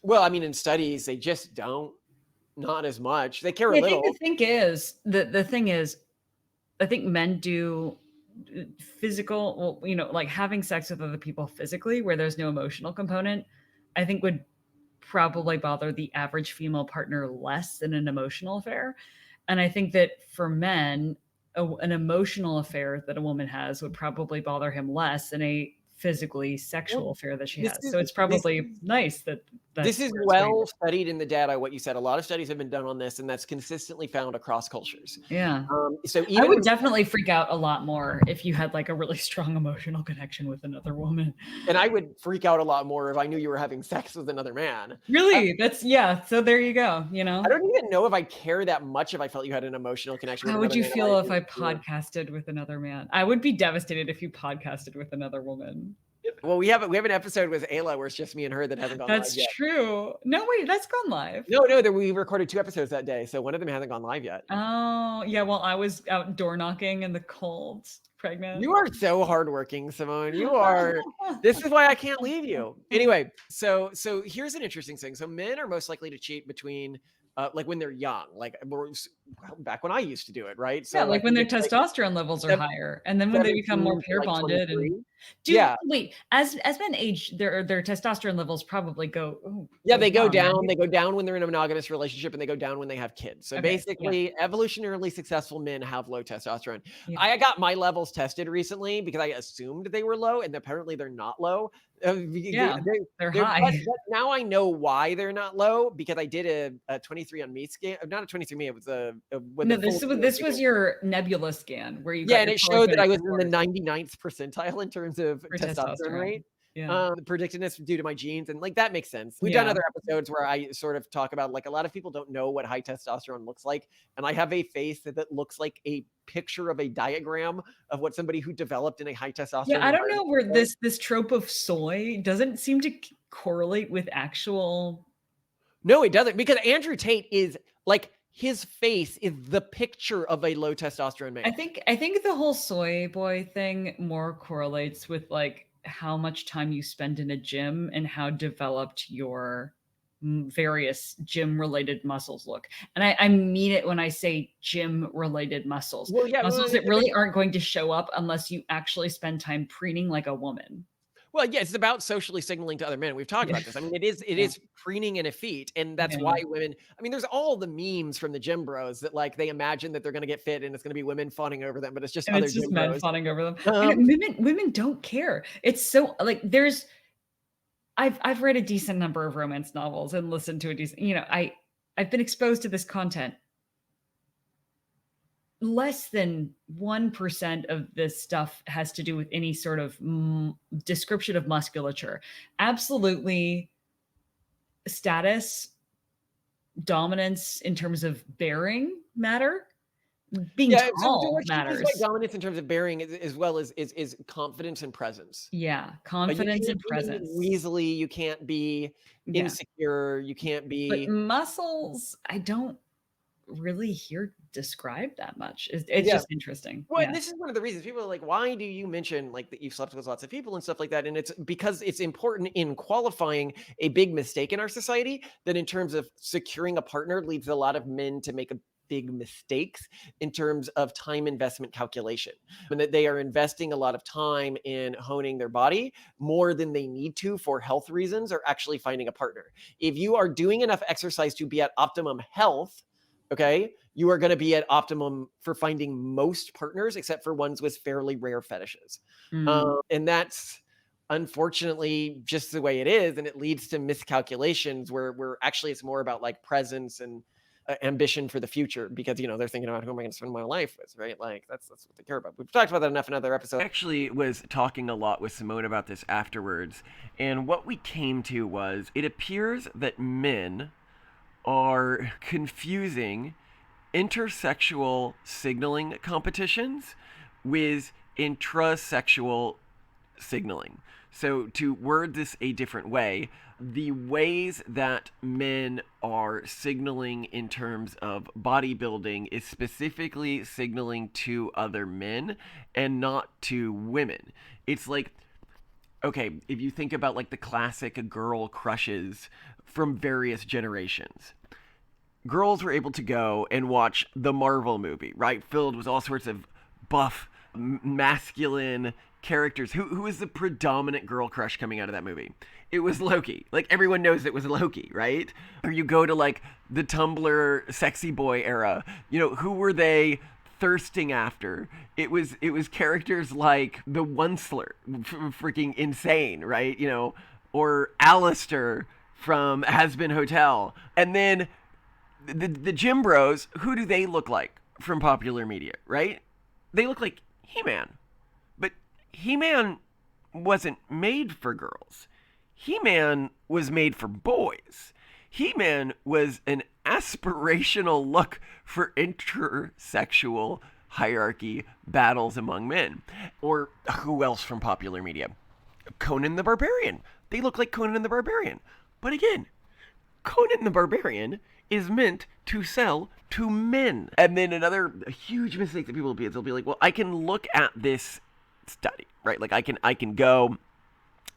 Well, I mean, in studies, they just don't. Not as much. They care a little. I think the thing is, I think men do physical, well, like having sex with other people physically, where there's no emotional component, I think would probably bother the average female partner less than an emotional affair. And I think that for men, an emotional affair that a woman has would probably bother him less than a physically sexual affair that she this has. is- So it's probably nice that This is where it's well going. studied in the data, what you said. A lot of studies have been done on this, and that's consistently found across cultures. Yeah. So I even would definitely freak out a lot more if you had like a really strong emotional connection with another woman. and I would freak out a lot more if I knew you were having sex with another man. Really? That's yeah. So there you go. You know, I don't even know if I care that much if I felt you had an emotional connection with how another would you man. feel if I Yeah. podcasted with another man? I would be devastated if you podcasted with another woman. Well, we have an episode with Ayla where it's just me and her that hasn't gone live That's yet. true. No, wait, that's gone live. No, we recorded 2 episodes that day, so one of them hasn't gone live yet. Oh, yeah. Well, I was out door knocking in the cold, pregnant. You are so hardworking, Simone. You are. This is why I can't leave you. Anyway, so here's an interesting thing. So men are most likely to cheat between, like when they're young, like back when I used to do it, right? So Yeah, like when their like, testosterone levels are seven- higher, and then when they become more 17 to, pair like, bonded, 23. and Yeah. wait, as men age, their testosterone levels probably go. Yeah, they go down, down. right? They go down when they're in a monogamous relationship, and they go down when they have kids. So Okay, yeah. basically, evolutionarily successful men have low testosterone. Yeah. I got my levels tested recently because I assumed they were low, and apparently they're not low. Yeah, they're They're- high. but now I know why they're not low because I did a 23andMe scan. Not a 23andMe, it was No, this was your nebula scan where you got yeah, and your it showed that I was polygenic in the scores 99th percentile in terms of for testosterone rate. Yeah. Predictiveness due to my genes, and like that makes sense. We've done Yeah. other episodes where I sort of talk about like a lot of people don't know what high testosterone looks like, and I have a face that looks like a picture of a diagram of what somebody who developed in a high testosterone. Yeah, I don't know where environment this trope of soy doesn't seem to correlate with actual. No, it doesn't, because Andrew Tate is like his face is the picture of a low testosterone man. I think the whole soy boy thing more correlates with like how much time you spend in a gym and how developed your various gym related muscles look. And I mean it when I say gym related muscles. Well, yeah, muscles that really aren't going to show up unless you actually spend time preening like a woman. Well, yeah, it's about socially signaling to other men. We've talked about this. I mean, it is preening in a feat, and that's why women. I mean, there's all the memes from the gym bros that like they imagine that they're going to get fit, and it's going to be women fawning over them, but it's just And other it's just gym men bros. fawning over them. And women don't care. It's so like there's. I've read a decent number of romance novels and listened to a decent. I've been exposed to this content. Less than 1% of this stuff has to do with any sort of description of musculature. Absolutely status, dominance in terms of bearing matter. Being tall matters. Like dominance in terms of bearing as well as is confidence and presence. Yeah, confidence and presence. Weaselly, you can't be insecure, you can't be. But muscles, I don't really hear described that much. It's just interesting. Well, this is one of the reasons people are like, why do you mention like that you've slept with lots of people and stuff like that? And it's because it's important in qualifying a big mistake in our society that in terms of securing a partner leads a lot of men to make big mistakes in terms of time investment calculation, and that they are investing a lot of time in honing their body more than they need to for health reasons or actually finding a partner. If you are doing enough exercise to be at optimum health, okay, you are going to be at optimum for finding most partners, except for ones with fairly rare fetishes. And that's unfortunately just the way it is. And it leads to miscalculations where actually it's more about like presence and ambition for the future, because, you know, they're thinking about who am I going to spend my life with, right? Like that's what they care about. We've talked about that enough in other episodes. I actually was talking a lot with Simone about this afterwards. And what we came to was it appears that men are confusing intersexual signaling competitions with intrasexual signaling. So to word this a different way, the ways that men are signaling in terms of bodybuilding is specifically signaling to other men and not to women. It's like, okay, if you think about like the classic girl crushes from various generations, girls were able to go and watch the Marvel movie, right? Filled with all sorts of buff, masculine characters, who was the predominant girl crush coming out of that movie? It was Loki. Like, everyone knows it was Loki, right? Or you go to, like, the Tumblr sexy boy era. You know, who were they thirsting after? It was characters like the Onceler, freaking insane, right? You know, or Alistair from Has Been Hotel. And then the gym bros, who do they look like from popular media, right? They look like He-Man. But He-Man wasn't made for girls. He-Man was made for boys. He-Man was an aspirational look for intersexual hierarchy battles among men. Or who else from popular media? Conan the Barbarian. They look like Conan the Barbarian. But again, Conan the Barbarian is meant to sell to men. And then another huge mistake that people will be, they'll be like, well, I can look at this study, right? Like I can go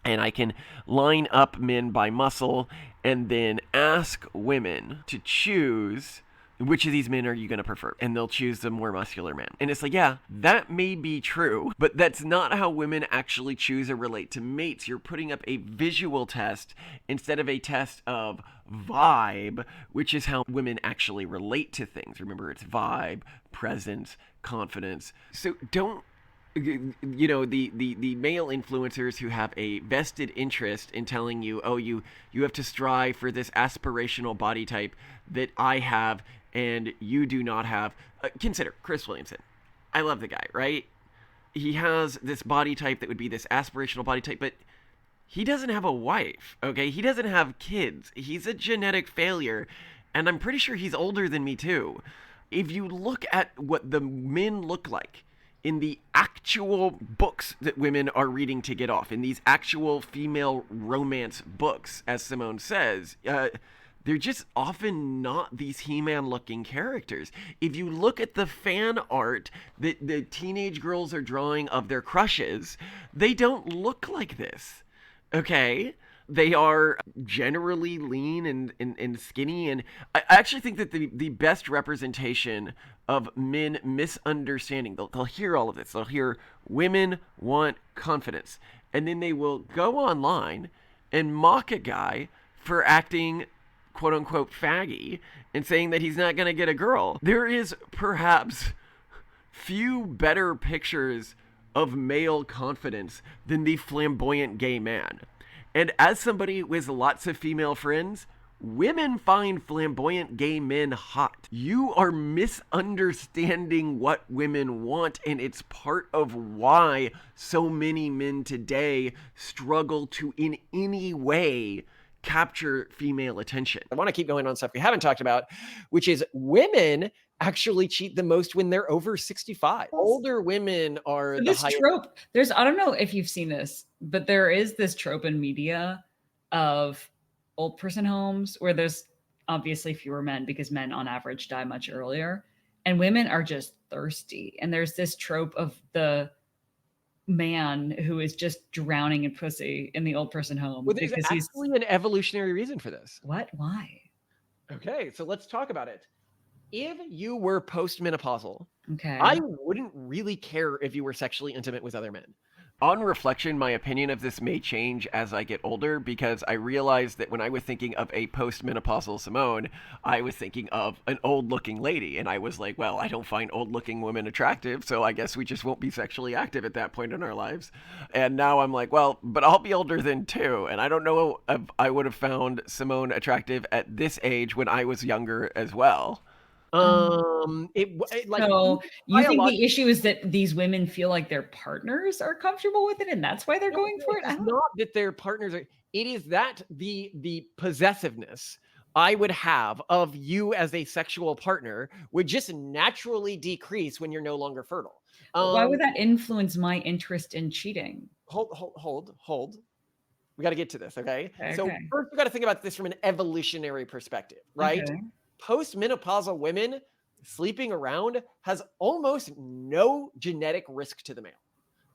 and I can line up men by muscle and then ask women to choose which of these men are you going to prefer? And they'll choose the more muscular man. And it's like, yeah, that may be true, but that's not how women actually choose or relate to mates. You're putting up a visual test instead of a test of vibe, which is how women actually relate to things. Remember, it's vibe, presence, confidence. So don't, you know, the male influencers who have a vested interest in telling you, oh, you have to strive for this aspirational body type that I have and you do not have. Consider Chris Williamson. I love the guy, right? He has this body type that would be this aspirational body type, but he doesn't have a wife, okay? He doesn't have kids. He's a genetic failure, and I'm pretty sure he's older than me too. If you look at what the men look like in the actual books that women are reading to get off, in these actual female romance books, as Simone says, they're just often not these He-Man looking characters. If you look at the fan art that the teenage girls are drawing of their crushes, they don't look like this, okay? They are generally lean and skinny, and I actually think that the best representation of men misunderstanding, they'll hear all of this. They'll hear women want confidence, and then they will go online and mock a guy for acting quote-unquote faggy and saying that he's not going to get a girl. There is perhaps few better pictures of male confidence than the flamboyant gay man. And as somebody with lots of female friends, women find flamboyant gay men hot. You are misunderstanding what women want, and it's part of why so many men today struggle to in any way capture female attention. I want to keep going on stuff we haven't talked about, which is women actually cheat the most when they're over 65. Older women are so this trope. I don't know if you've seen this, but there is this trope in media of old person homes where there's obviously fewer men because men on average die much earlier, and women are just thirsty. And there's this trope of the man who is just drowning in pussy in the old person home. Well, there's actually an evolutionary reason for this. What? Why? Okay, so let's talk about it. If you were postmenopausal, okay, I wouldn't really care if you were sexually intimate with other men. On reflection, my opinion of this may change as I get older, because I realized that when I was thinking of a postmenopausal Simone, I was thinking of an old-looking lady, and I was like, well, I don't find old-looking women attractive, so I guess we just won't be sexually active at that point in our lives. And now I'm like, well, but I'll be older then too, and I don't know if I would have found Simone attractive at this age when I was younger as well. So you think the issue is that these women feel like their partners are comfortable with it, and that's why they're going for it? It's not that their partners are. It is that the possessiveness I would have of you as a sexual partner would just naturally decrease when you're no longer fertile. Why would that influence my interest in cheating? Hold. We got to get to this, okay? Okay. So first, we got to think about this from an evolutionary perspective, right? Okay. Postmenopausal women sleeping around has almost no genetic risk to the male.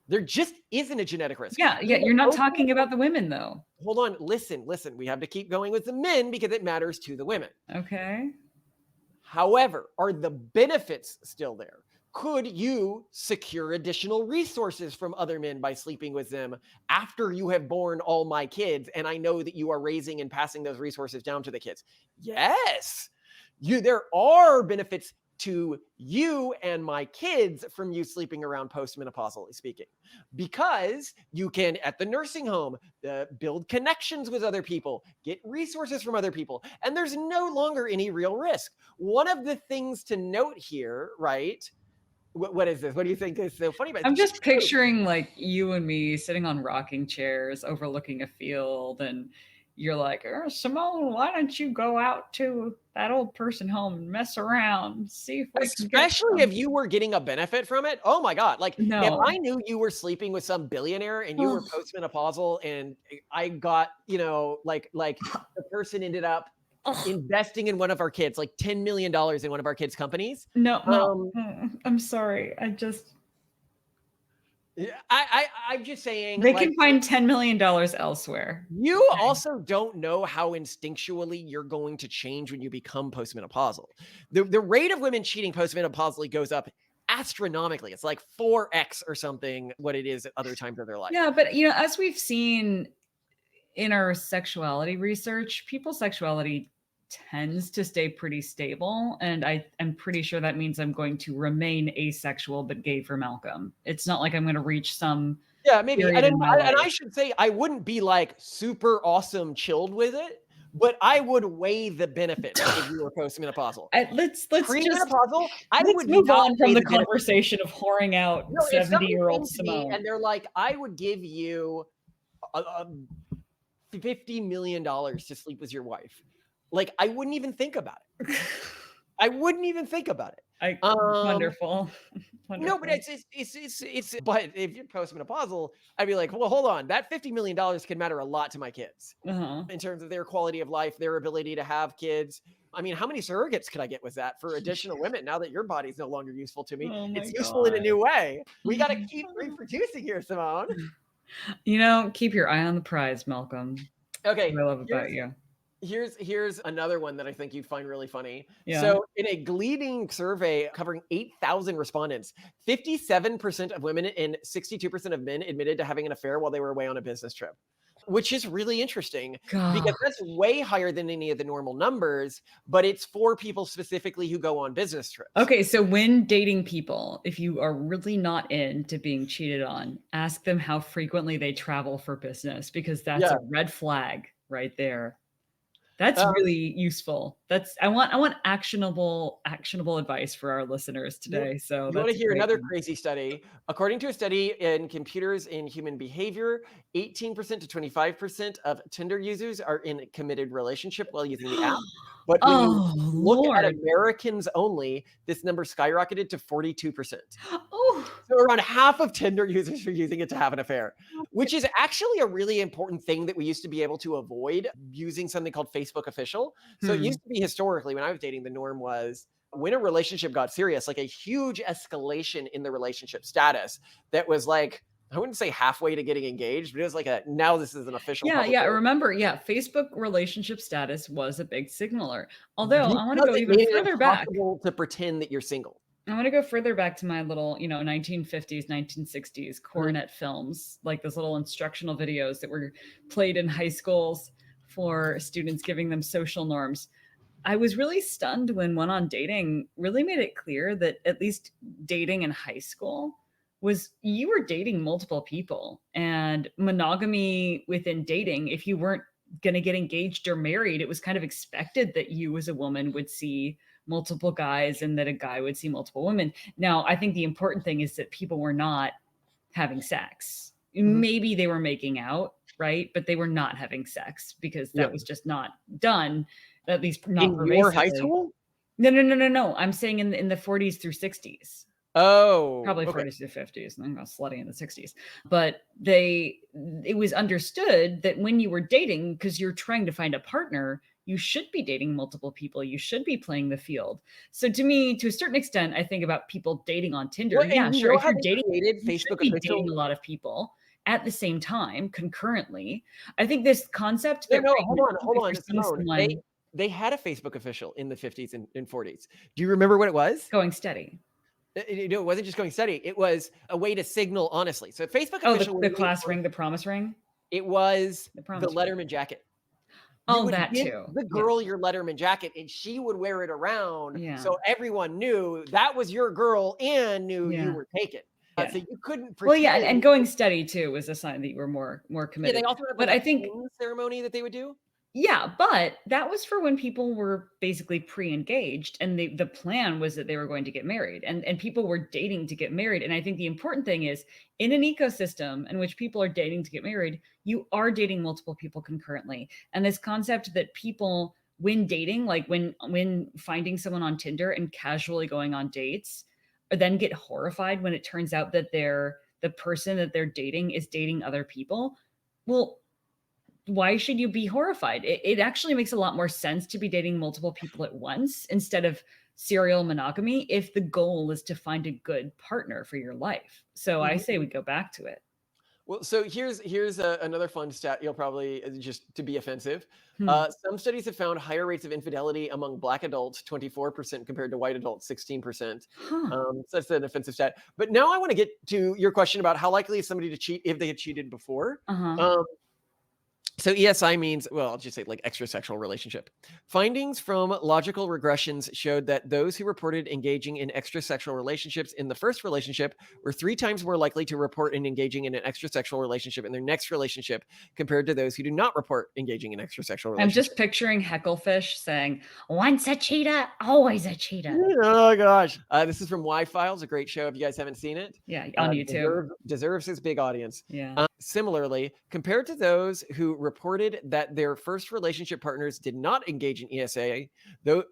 There just isn't a genetic risk. Yeah. You're not talking about the women, though. Hold on. Listen. We have to keep going with the men because it matters to the women. Okay. However, are the benefits still there? Could you secure additional resources from other men by sleeping with them after you have born all my kids? And I know that you are raising and passing those resources down to the kids. Yes, there are benefits to you and my kids from you sleeping around postmenopausally speaking, because you can, at the nursing home, build connections with other people, get resources from other people, and there's no longer any real risk. One of the things to note here, right? What is this? What do you think is so funny about it? I'm just picturing like you and me sitting on rocking chairs overlooking a field, and you're like, Simone, why don't you go out to that old person home and mess around, see if we can get Especially if you were getting a benefit from it. Oh my God. Like if No. I knew you were sleeping with some billionaire and you were postmenopausal and I got, like the person ended up investing in one of our kids, like $10 million in one of our kids' companies. No, I'm sorry. I'm just saying they can find $10 million elsewhere. You also don't know how instinctually you're going to change when you become postmenopausal. The rate of women cheating postmenopausally goes up astronomically. It's like 4x or something what it is at other times of their life. Yeah, but as we've seen in our sexuality research, people's sexuality tends to stay pretty stable, and I'm pretty sure that means I'm going to remain asexual but gay for Malcolm. It's not like I'm going to reach some maybe. And I should say I wouldn't be like super awesome chilled with it, but I would weigh the benefits if you were postmenopausal. Let's Premenopausal, let's move on from the conversation of whoring out 70-year-old Simone. And they're like, I would give you $50 million to sleep with your wife. Like, I wouldn't even think about it. I wouldn't even think about it. Wonderful. No, but it's but if you're postmenopausal, I'd be like, well, hold on. That $50 million can matter a lot to my kids in terms of their quality of life, their ability to have kids. I mean, how many surrogates could I get with that for additional women now that your body's no longer useful to me? It's useful in a new way. We got to keep reproducing here, Simone. Keep your eye on the prize, Malcolm. Okay. What I love about you. Here's another one that I think you'd find really funny. Yeah. So in a gleaning survey covering 8,000 respondents, 57% of women and 62% of men admitted to having an affair while they were away on a business trip, which is really interesting because that's way higher than any of the normal numbers, but it's for people specifically who go on business trips. Okay, so when dating people, if you are really not into being cheated on, ask them how frequently they travel for business, because that's a red flag right there. That's really useful. I want actionable advice for our listeners today. So you want to hear another crazy study? According to a study in Computers in Human Behavior, 18% to 25% of Tinder users are in a committed relationship while using the app. But when you look at Americans only, this number skyrocketed to 42%. So around half of Tinder users are using it to have an affair, which is actually a really important thing that we used to be able to avoid using something called Facebook Official. So it used to be historically, when I was dating, the norm was when a relationship got serious, like a huge escalation in the relationship status that was like, I wouldn't say halfway to getting engaged, but it was like now this is an official. Yeah. I remember. Yeah. Facebook relationship status was a big signaler. Although I want to go even further back. To pretend that you're single. I want to go further back to my little, 1950s, 1960s coronet films, like those little instructional videos that were played in high schools for students, giving them social norms. I was really stunned when One on Dating really made it clear that at least dating in high school was you were dating multiple people, and monogamy within dating, if you weren't going to get engaged or married, it was kind of expected that you as a woman would see multiple guys and that a guy would see multiple women. Now, I think the important thing is that people were not having sex. Maybe they were making out, right? But they were not having sex because that was just not done, at least not in your high school. No. I'm saying in the 40s through 60s. Oh, probably 40s to 50s, and then got slutty in the 60s. But it was understood that when you were dating, because you're trying to find a partner, you should be dating multiple people. You should be playing the field. So to me, to a certain extent, I think about people dating on Tinder. Well, yeah, sure. If you're dating, Facebook you should be dating a lot of people at the same time, concurrently. I think this concept that hold on. Simone, they had a Facebook official in the 50s and 40s. Do you remember what it was? Going Steady. It wasn't just going steady. It was a way to signal honestly. So Facebook Oh, official, the class ring, the promise ring? it was The the promise ring. Letterman jacket. You Oh, would that give too. the girl your Letterman jacket, and she would wear it around, Yeah. so everyone knew that was your girl and knew you Yeah. were taken. Yeah. So you couldn't Well, yeah, pretend. and going steady too was a sign that you were more Yeah, committed. they also had But like I a think pin ceremony that they would do. yeah, but that was for when people were basically pre-engaged and the plan was that they were going to get married and people were dating to get married. And I think the important thing is in an ecosystem in which people are dating to get married, you are dating multiple people concurrently. And this concept that people when dating, like when finding someone on Tinder and casually going on dates, or then get horrified when it turns out that the person that they're dating is dating other people. Well, why should you be horrified? It actually makes a lot more sense to be dating multiple people at once instead of serial monogamy if the goal is to find a good partner for your life. So I say we go back to it. Well, so here's another fun stat. You'll probably just to be offensive. Some studies have found higher rates of infidelity among Black adults, 24% compared to white adults, 16%. Huh. So that's an offensive stat. But now I want to get to your question about how likely is somebody to cheat if they had cheated before. Uh-huh. So ESI means, well, I'll just say like extrasexual relationship. Findings from logical regressions showed that those who reported engaging in extrasexual relationships in the first relationship were 3 times more likely to report in engaging in an extrasexual relationship in their next relationship compared to those who do not report engaging in extrasexual relationships. I'm just picturing Hecklefish saying, once a cheater, always a cheater. Oh gosh. This is from Y-Files, a great show if you guys haven't seen it. Yeah, on YouTube. Deserves his big audience. Yeah. Similarly, compared to those who reported that their first relationship partners did not engage in ESA, though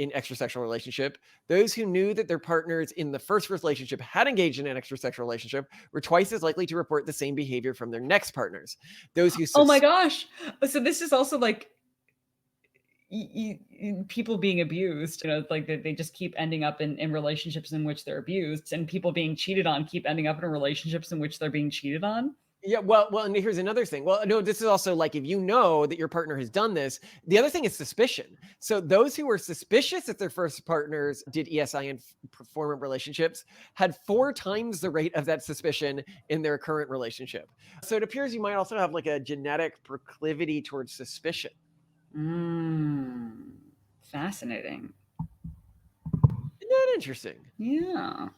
in extrasexual relationship, those who knew that their partners in the first relationship had engaged in an extrasexual relationship were twice as likely to report the same behavior from their next partners. Those who Oh my gosh. So this is also like people being abused, like they just keep ending up in relationships in which they're abused, and people being cheated on keep ending up in relationships in which they're being cheated on. Yeah, well, and here's another thing. Well, no, this is also like if you know that your partner has done this, the other thing is suspicion. So those who were suspicious that their first partners did ESI in former relationships had 4 times the rate of that suspicion in their current relationship. So it appears you might also have like a genetic proclivity towards suspicion. Fascinating. Isn't that interesting? Yeah.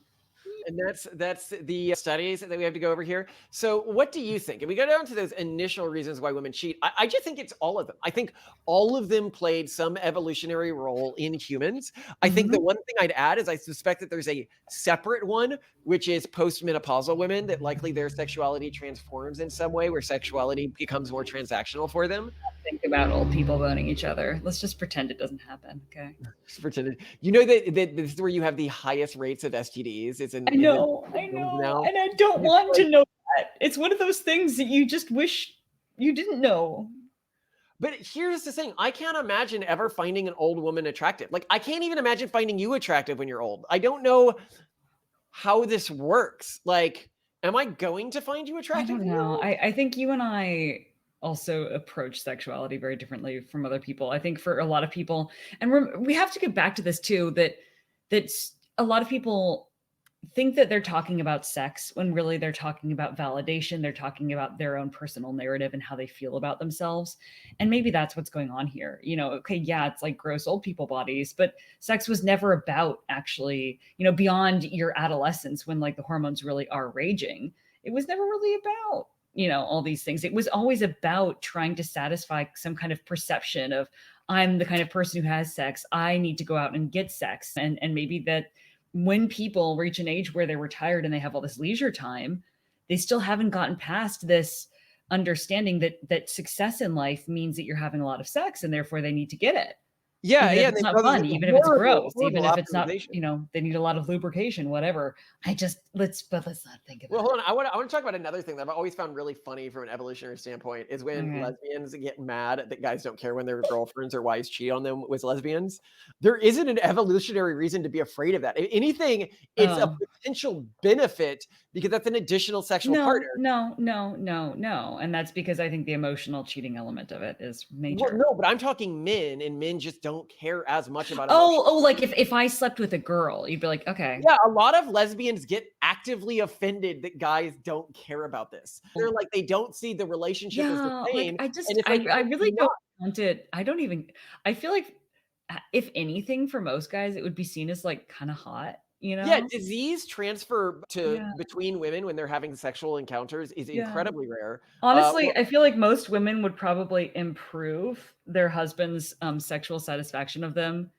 And that's the studies that we have to go over here. So what do you think? If we go down to those initial reasons why women cheat, I just think it's all of them. I think all of them played some evolutionary role in humans. I think the one thing I'd add is I suspect that there's a separate one, which is postmenopausal women, that likely their sexuality transforms in some way where sexuality becomes more transactional for them. Think about old people boning each other. Let's just pretend it doesn't happen. Okay. Just pretend. You know that this is where you have the highest rates of STDs. It's in I know, now. and I don't want to know that. It's one of those things that you just wish you didn't know. But here's the thing. I can't imagine ever finding an old woman attractive. Like, I can't even imagine finding you attractive when you're old. I don't know how this works. Like, am I going to find you attractive? I don't know. I think you and I also approach sexuality very differently from other people. I think for a lot of people, and we have to get back to this too, that a lot of people think that they're talking about sex when really they're talking about validation. They're talking about their own personal narrative and how they feel about themselves. And maybe that's what's going on here. Okay, yeah, it's like gross old people bodies, but sex was never about actually, beyond your adolescence when like the hormones really are raging. It was never really about, all these things. It was always about trying to satisfy some kind of perception of I'm the kind of person who has sex. I need to go out and get sex. And maybe that when people reach an age where they're retired and they have all this leisure time, they still haven't gotten past this understanding that success in life means that you're having a lot of sex and therefore they need to get it. Yeah, even yeah. if it's not fun, even if it's gross, even if it's not, they need a lot of lubrication, whatever. Let's not think of it. Well, hold on. I want to talk about another thing that I've always found really funny from an evolutionary standpoint is when lesbians get mad that guys don't care when their girlfriends or wives cheat on them with lesbians. There isn't an evolutionary reason to be afraid of that. If anything, it's a potential benefit because that's an additional sexual partner. No. And that's because I think the emotional cheating element of it is major. Well, no, but I'm talking men, and men just don't don't care as much about Oh, like if I slept with a girl, you'd be like, okay. Yeah, a lot of lesbians get actively offended that guys don't care about this. They're like, they don't see the relationship as the Yeah, same. like I And just it's like, I it's really not. don't want it. I don't even I feel like if anything for most guys, it would be seen as like kind of hot, you Yeah, know? disease transfer to Yeah. between women when they're having sexual encounters is Yeah. incredibly rare. Honestly, Well, I feel like most women would probably improve their husband's sexual satisfaction of them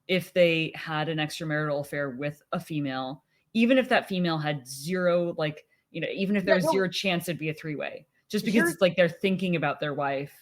if they had an extramarital affair with a female, even if that female had zero, like, even if yeah, there was no, zero chance it'd be a three-way, just because here's it's like they're thinking about their wife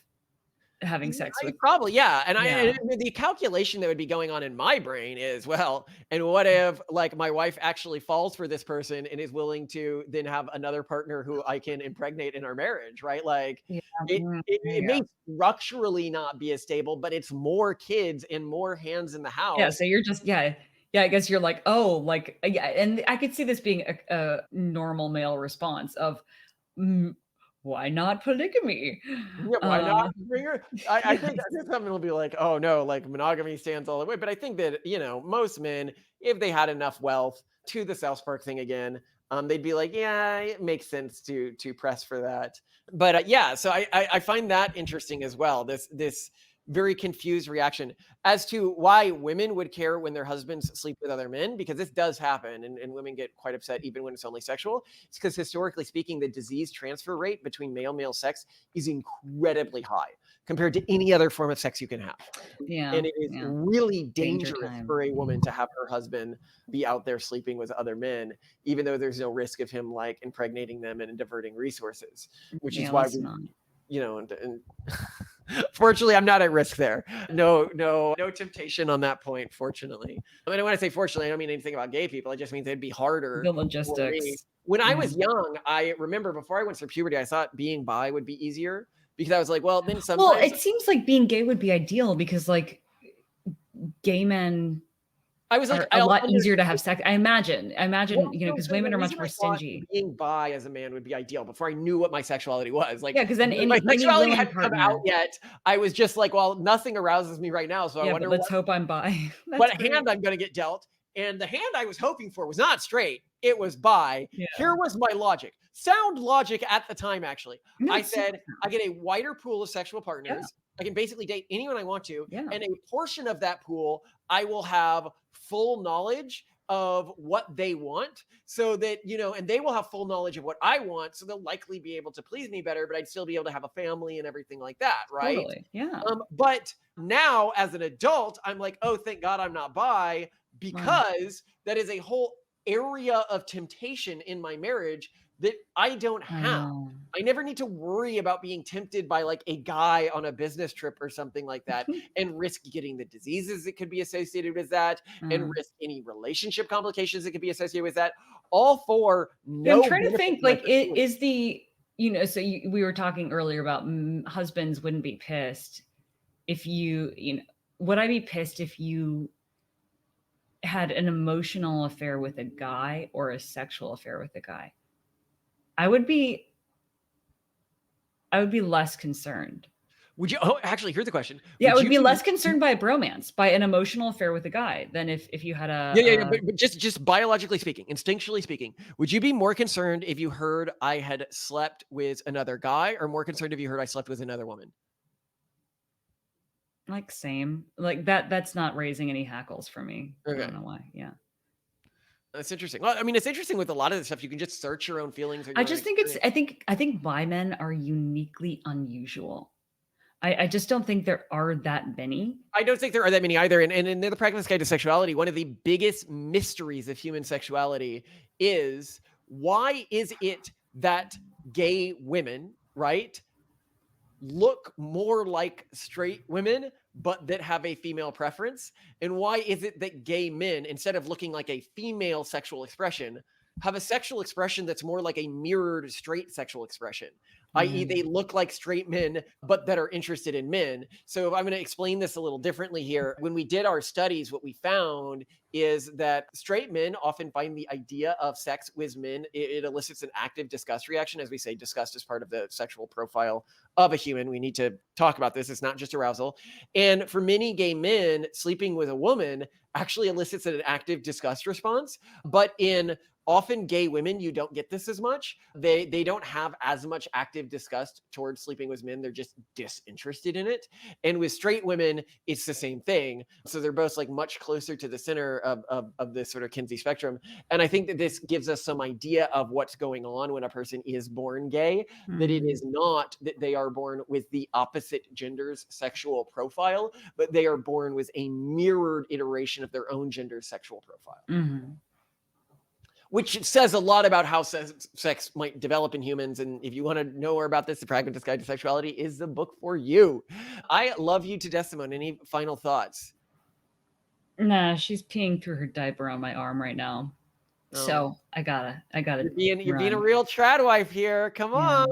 having sex with. Probably, yeah. And Yeah. the calculation that would be going on in my brain is, well, and what if like my wife actually falls for this person and is willing to then have another partner who I can impregnate in our marriage, right? Like Yeah. it There it you may go. structurally not be as stable, but it's more kids and more hands in the Yeah. house. So you're just, yeah. Yeah. I guess you're like, oh, like, yeah. And I could see this being a normal male response of, "Mm, why not polygamy?" Yeah, why Uh, not bring her? I think something will be like, oh no, like monogamy stands all the way. But I think that, most men, if they had enough wealth, to the South Park thing again, they'd be like, yeah, it makes sense to press for that. But yeah, so I find that interesting as well. This very confused reaction as to why women would care when their husbands sleep with other men, because this does happen, and women get quite upset even when it's only sexual. It's because historically speaking, the disease transfer rate between male sex is incredibly high compared to any other form of sex you can have. yeah. And it is Yeah. really Danger dangerous time. for a woman to have her husband be out there sleeping with other men, even though there's no risk of him like impregnating them and diverting resources, which is Yeah. why Let's not. and fortunately, I'm not at risk there. No temptation on that point, fortunately. I mean, when I say fortunately, I don't mean anything about gay people. It just means it'd be harder The for me. logistics. When I Yeah. was young, I remember before I went through puberty, I thought being bi would be easier because I was like, well, then Well, sometimes it seems like being gay would be ideal because, like, gay men I was like, are a I'll lot easier to have understand. sex. I imagine, Well, no, because so the women are much reason more I thought stingy. being bi as a man would be ideal before I knew what my sexuality was. Like, Yeah, because then when my any sexuality willing hadn't come out partner. yet, I was just like, well, nothing arouses me right now, so I Yeah, but wonder let's hope I'm bi. what That's great. hand I'm going to get dealt. And the hand I was hoping for was not straight, it was bi. Yeah. Here was my logic. Sound logic at the time, actually. No, I it's super said, I get a wider pool of sexual Yeah. partners. I can basically date anyone I want to. Yeah. And a portion of that pool, I will have full knowledge of what they want so that, and they will have full knowledge of what I want. So they'll likely be able to please me better, but I'd still be able to have a family and everything like that. Right. Totally. Yeah. But now as an adult, I'm like, oh, thank God I'm not bi, because that is a whole area of temptation in my marriage that I don't I have. know. I never need to worry about being tempted by like a guy on a business trip or something like that and risk getting the diseases that could be associated with that and risk any relationship complications that could be associated with that. All for Yeah, no I'm trying to benefit think, to my like, it fertility. is the, so we were talking earlier about husbands wouldn't be pissed if would I be pissed if you had an emotional affair with a guy or a sexual affair with a guy? I would be less concerned. Would you? Oh, actually, here's the question. Yeah, I Would would you be less concerned by a bromance, by an emotional affair with a guy than if you had Yeah. But just biologically speaking, instinctually speaking, would you be more concerned if you heard I had slept with another guy, or more concerned if you heard I slept with another woman? like same. Like that's not raising any hackles for me. I Okay. don't know why. Yeah. That's interesting. Well, I mean, it's interesting with a lot of this stuff. You can just search your own feelings or your I own just think experience. I think bi men are uniquely unusual. I just don't think there are that many. I don't think there are that many either. And in the Practice Guide to Sexuality, one of the biggest mysteries of human sexuality is, why is it that gay women, right, look more like straight women, but that have a female preference? And why is it that gay men, instead of looking like a female sexual expression, have a sexual expression that's more like a mirrored straight sexual expression, i.e., they look like straight men, but that are interested in men. So if I'm going to explain this a little differently here, when we did our studies, what we found is that straight men often find the idea of sex with men, it elicits an active disgust reaction. As we say, disgust is part of the sexual profile of a human. We need to talk about this. It's not just arousal. And for many gay men, sleeping with a woman actually elicits an active disgust response. But in often gay women, you don't get this as much. They don't have as much active disgust towards sleeping with men. They're just disinterested in it. And with straight women, it's the same thing. So they're both like much closer to the center of this sort of Kinsey spectrum. And I think that this gives us some idea of what's going on when a person is born gay, that it is not that they are born with the opposite gender's sexual profile, but they are born with a mirrored iteration of their own gender's sexual profile. Which says a lot about how sex might develop in humans. And if you want to know more about this, The Pragmatist Guide to Sexuality is the book for you. I love you to death, Simone. Any final thoughts? Nah, she's peeing through her diaper on my arm right now. So I gotta. You're being a real trad wife here. Come on.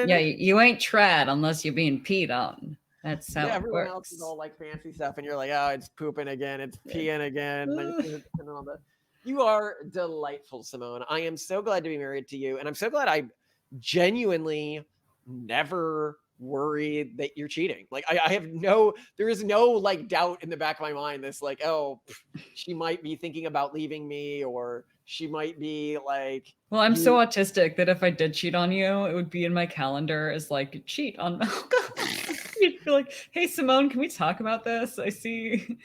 Yeah, you ain't trad unless you're being peed on. That's how everyone it else is works. all like fancy stuff, and you're like, oh, it's pooping again, it's peeing again. You are delightful, Simone. I am so glad to be married to you, and I'm so glad I genuinely never worried that you're cheating. Like there is no like doubt in the back of my mind that's like, oh, she might be thinking about leaving me, or she might be like, well, I'm so autistic that if I did cheat on you, it would be in my calendar as like cheat on Malcolm. You'd be like, hey Simone, can we talk about this? I see.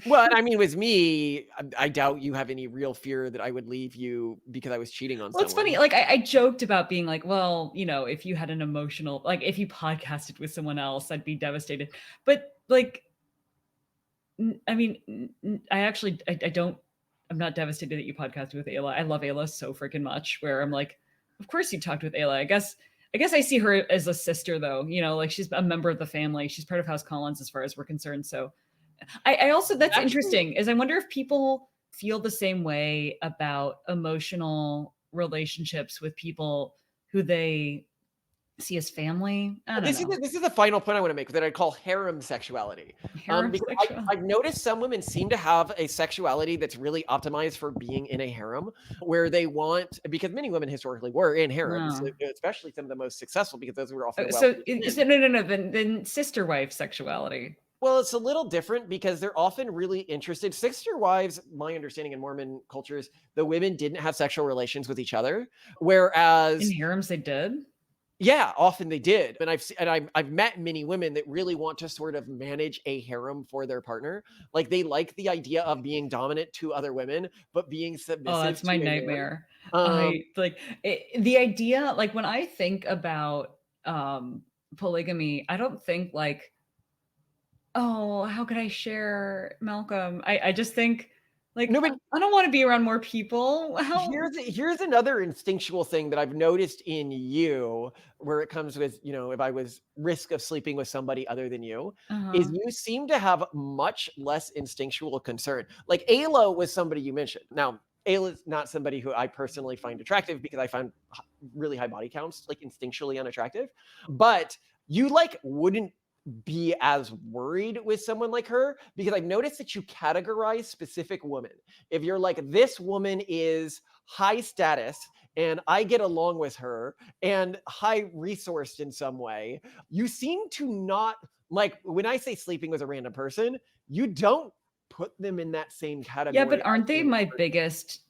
Well, I mean, with me, I doubt you have any real fear that I would leave you because I was cheating on someone. It's funny. Like I joked about being like, well, you know, if you had an emotional, like if you podcasted with someone else, I'd be devastated. But like, I mean, I'm not devastated that you podcasted with Ayla. I love Ayla so freaking much, where I'm like, of course you talked with Ayla. I guess I see her as a sister though, you know, like she's a member of the family. She's part of House Collins as far as we're concerned. So I also, that's interesting, is I wonder if people feel the same way about emotional relationships with people who they see as family. I don't know. This is the final point I want to make that I call harem sexuality. I've noticed some women seem to have a sexuality that's really optimized for being in a harem, where they want, because many women historically were in harems, especially some of the most successful, because those were often then sister wife sexuality. Well, it's a little different because they're often really interested. Sister wives, my understanding in Mormon cultures, the women didn't have sexual relations with each other, whereas in harems they did. Yeah, often they did. And I've met many women that really want to sort of manage a harem for their partner. Like they like the idea of being dominant to other women, but being submissive. Oh, that's my nightmare. The idea, like when I think about polygamy, I don't think like, oh, how could I share Malcolm? I just think like, no, but I don't want to be around more people. Here's another instinctual thing that I've noticed in you, where it comes with, you know, if I was risk of sleeping with somebody other than you, is you seem to have much less instinctual concern. Like Ayla was somebody you mentioned. Now, Ayla's not somebody who I personally find attractive because I find really high body counts like instinctually unattractive, but you like wouldn't be as worried with someone like her, because I've noticed that you categorize specific women. If you're like, this woman is high status and I get along with her and high resourced in some way, you seem to not, like when I say sleeping with a random person, you don't put them in that same category. Yeah, but aren't they my biggest,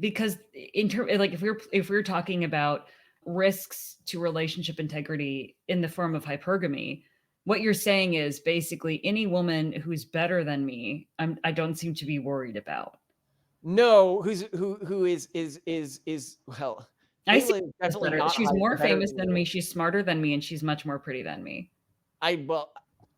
because in terms, like if we're talking about risks to relationship integrity in the form of hypergamy, what you're saying is basically any woman who's better than me, I don't seem to be worried about. No, who is well. I see better. She's more famous than me. She's smarter than me, and she's much more pretty than me.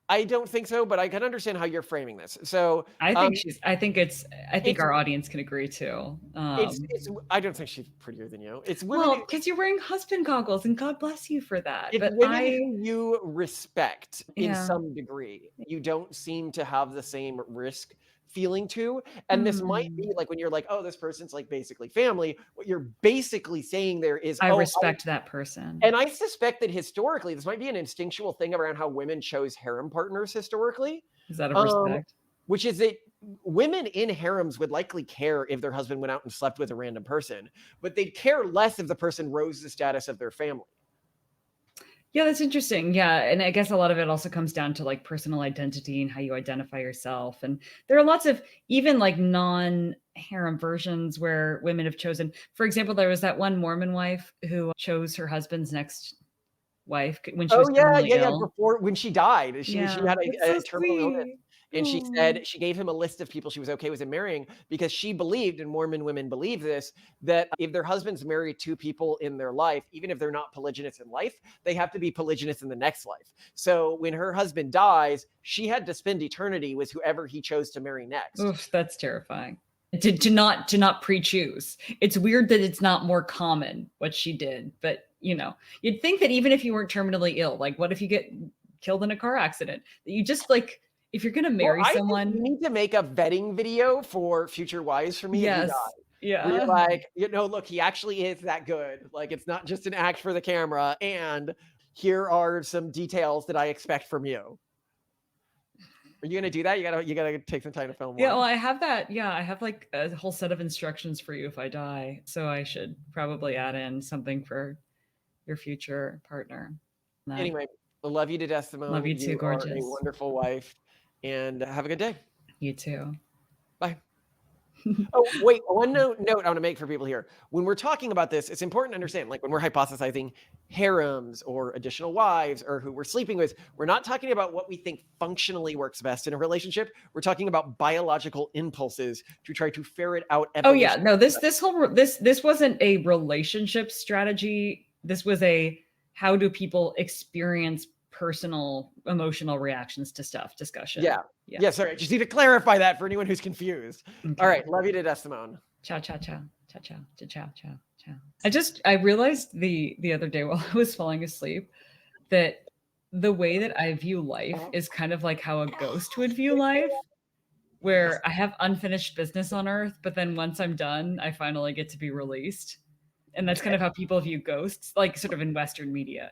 I don't think so, but I can understand how you're framing this. So I think our audience can agree too. I don't think she's prettier than you. It's women, well, because you're wearing husband goggles, and God bless you for that. It's women who you respect in some degree. You don't seem to have the same risk feeling to. And this might be like when you're like, oh, this person's like basically family. What you're basically saying there is, I respect that person. And I suspect that historically, this might be an instinctual thing around how women chose harem partners historically. Is that a respect? Which is that women in harems would likely care if their husband went out and slept with a random person, but they'd care less if the person rose the status of their family. Yeah, that's interesting. Yeah. And I guess a lot of it also comes down to like personal identity and how you identify yourself. And there are lots of even like non-harem versions where women have chosen, for example, there was that one Mormon wife who chose her husband's next wife when she was terminally ill. Before, when she died, she had a terminal illness. And she said she gave him a list of people she was okay with him marrying because she believed, and Mormon women believe this, that if their husbands marry two people in their life, even if they're not polygynous in life, they have to be polygynous in the next life. So when her husband dies, she had to spend eternity with whoever he chose to marry next. Oof, that's terrifying. To not pre-choose. It's weird that it's not more common what she did, but you'd think that even if you weren't terminally ill, like what if you get killed in a car accident? That you just like, if you're going to marry someone, you need to make a vetting video for future wives for me. Yes. Yeah. Where you're like, look, he actually is that good. Like, it's not just an act for the camera. And here are some details that I expect from you. Are you going to do that? You gotta take some time to film one. Yeah. Well, I have that. Yeah. I have like a whole set of instructions for you if I die. So I should probably add in something for your future partner. Anyway, I love you to death, Simone. Love you too, gorgeous. You are a wonderful wife. And have a good day. You too. Bye. Oh, wait. One note I want to make for people here. When we're talking about this, it's important to understand, like when we're hypothesizing harems or additional wives or who we're sleeping with, we're not talking about what we think functionally works best in a relationship. We're talking about biological impulses to try to ferret out. Oh yeah. No, this wasn't a relationship strategy. This was a, how do people experience personal emotional reactions to stuff discussion. Yeah. Sorry. Just need to clarify that for anyone who's confused. Okay. All right. Love you to death, Simone. Ciao, ciao, ciao, ciao, ciao, ciao, ciao, ciao. I realized the other day while I was falling asleep that the way that I view life is kind of like how a ghost would view life, where I have unfinished business on Earth, but then once I'm done, I finally get to be released. And that's kind of how people view ghosts, like sort of in Western media.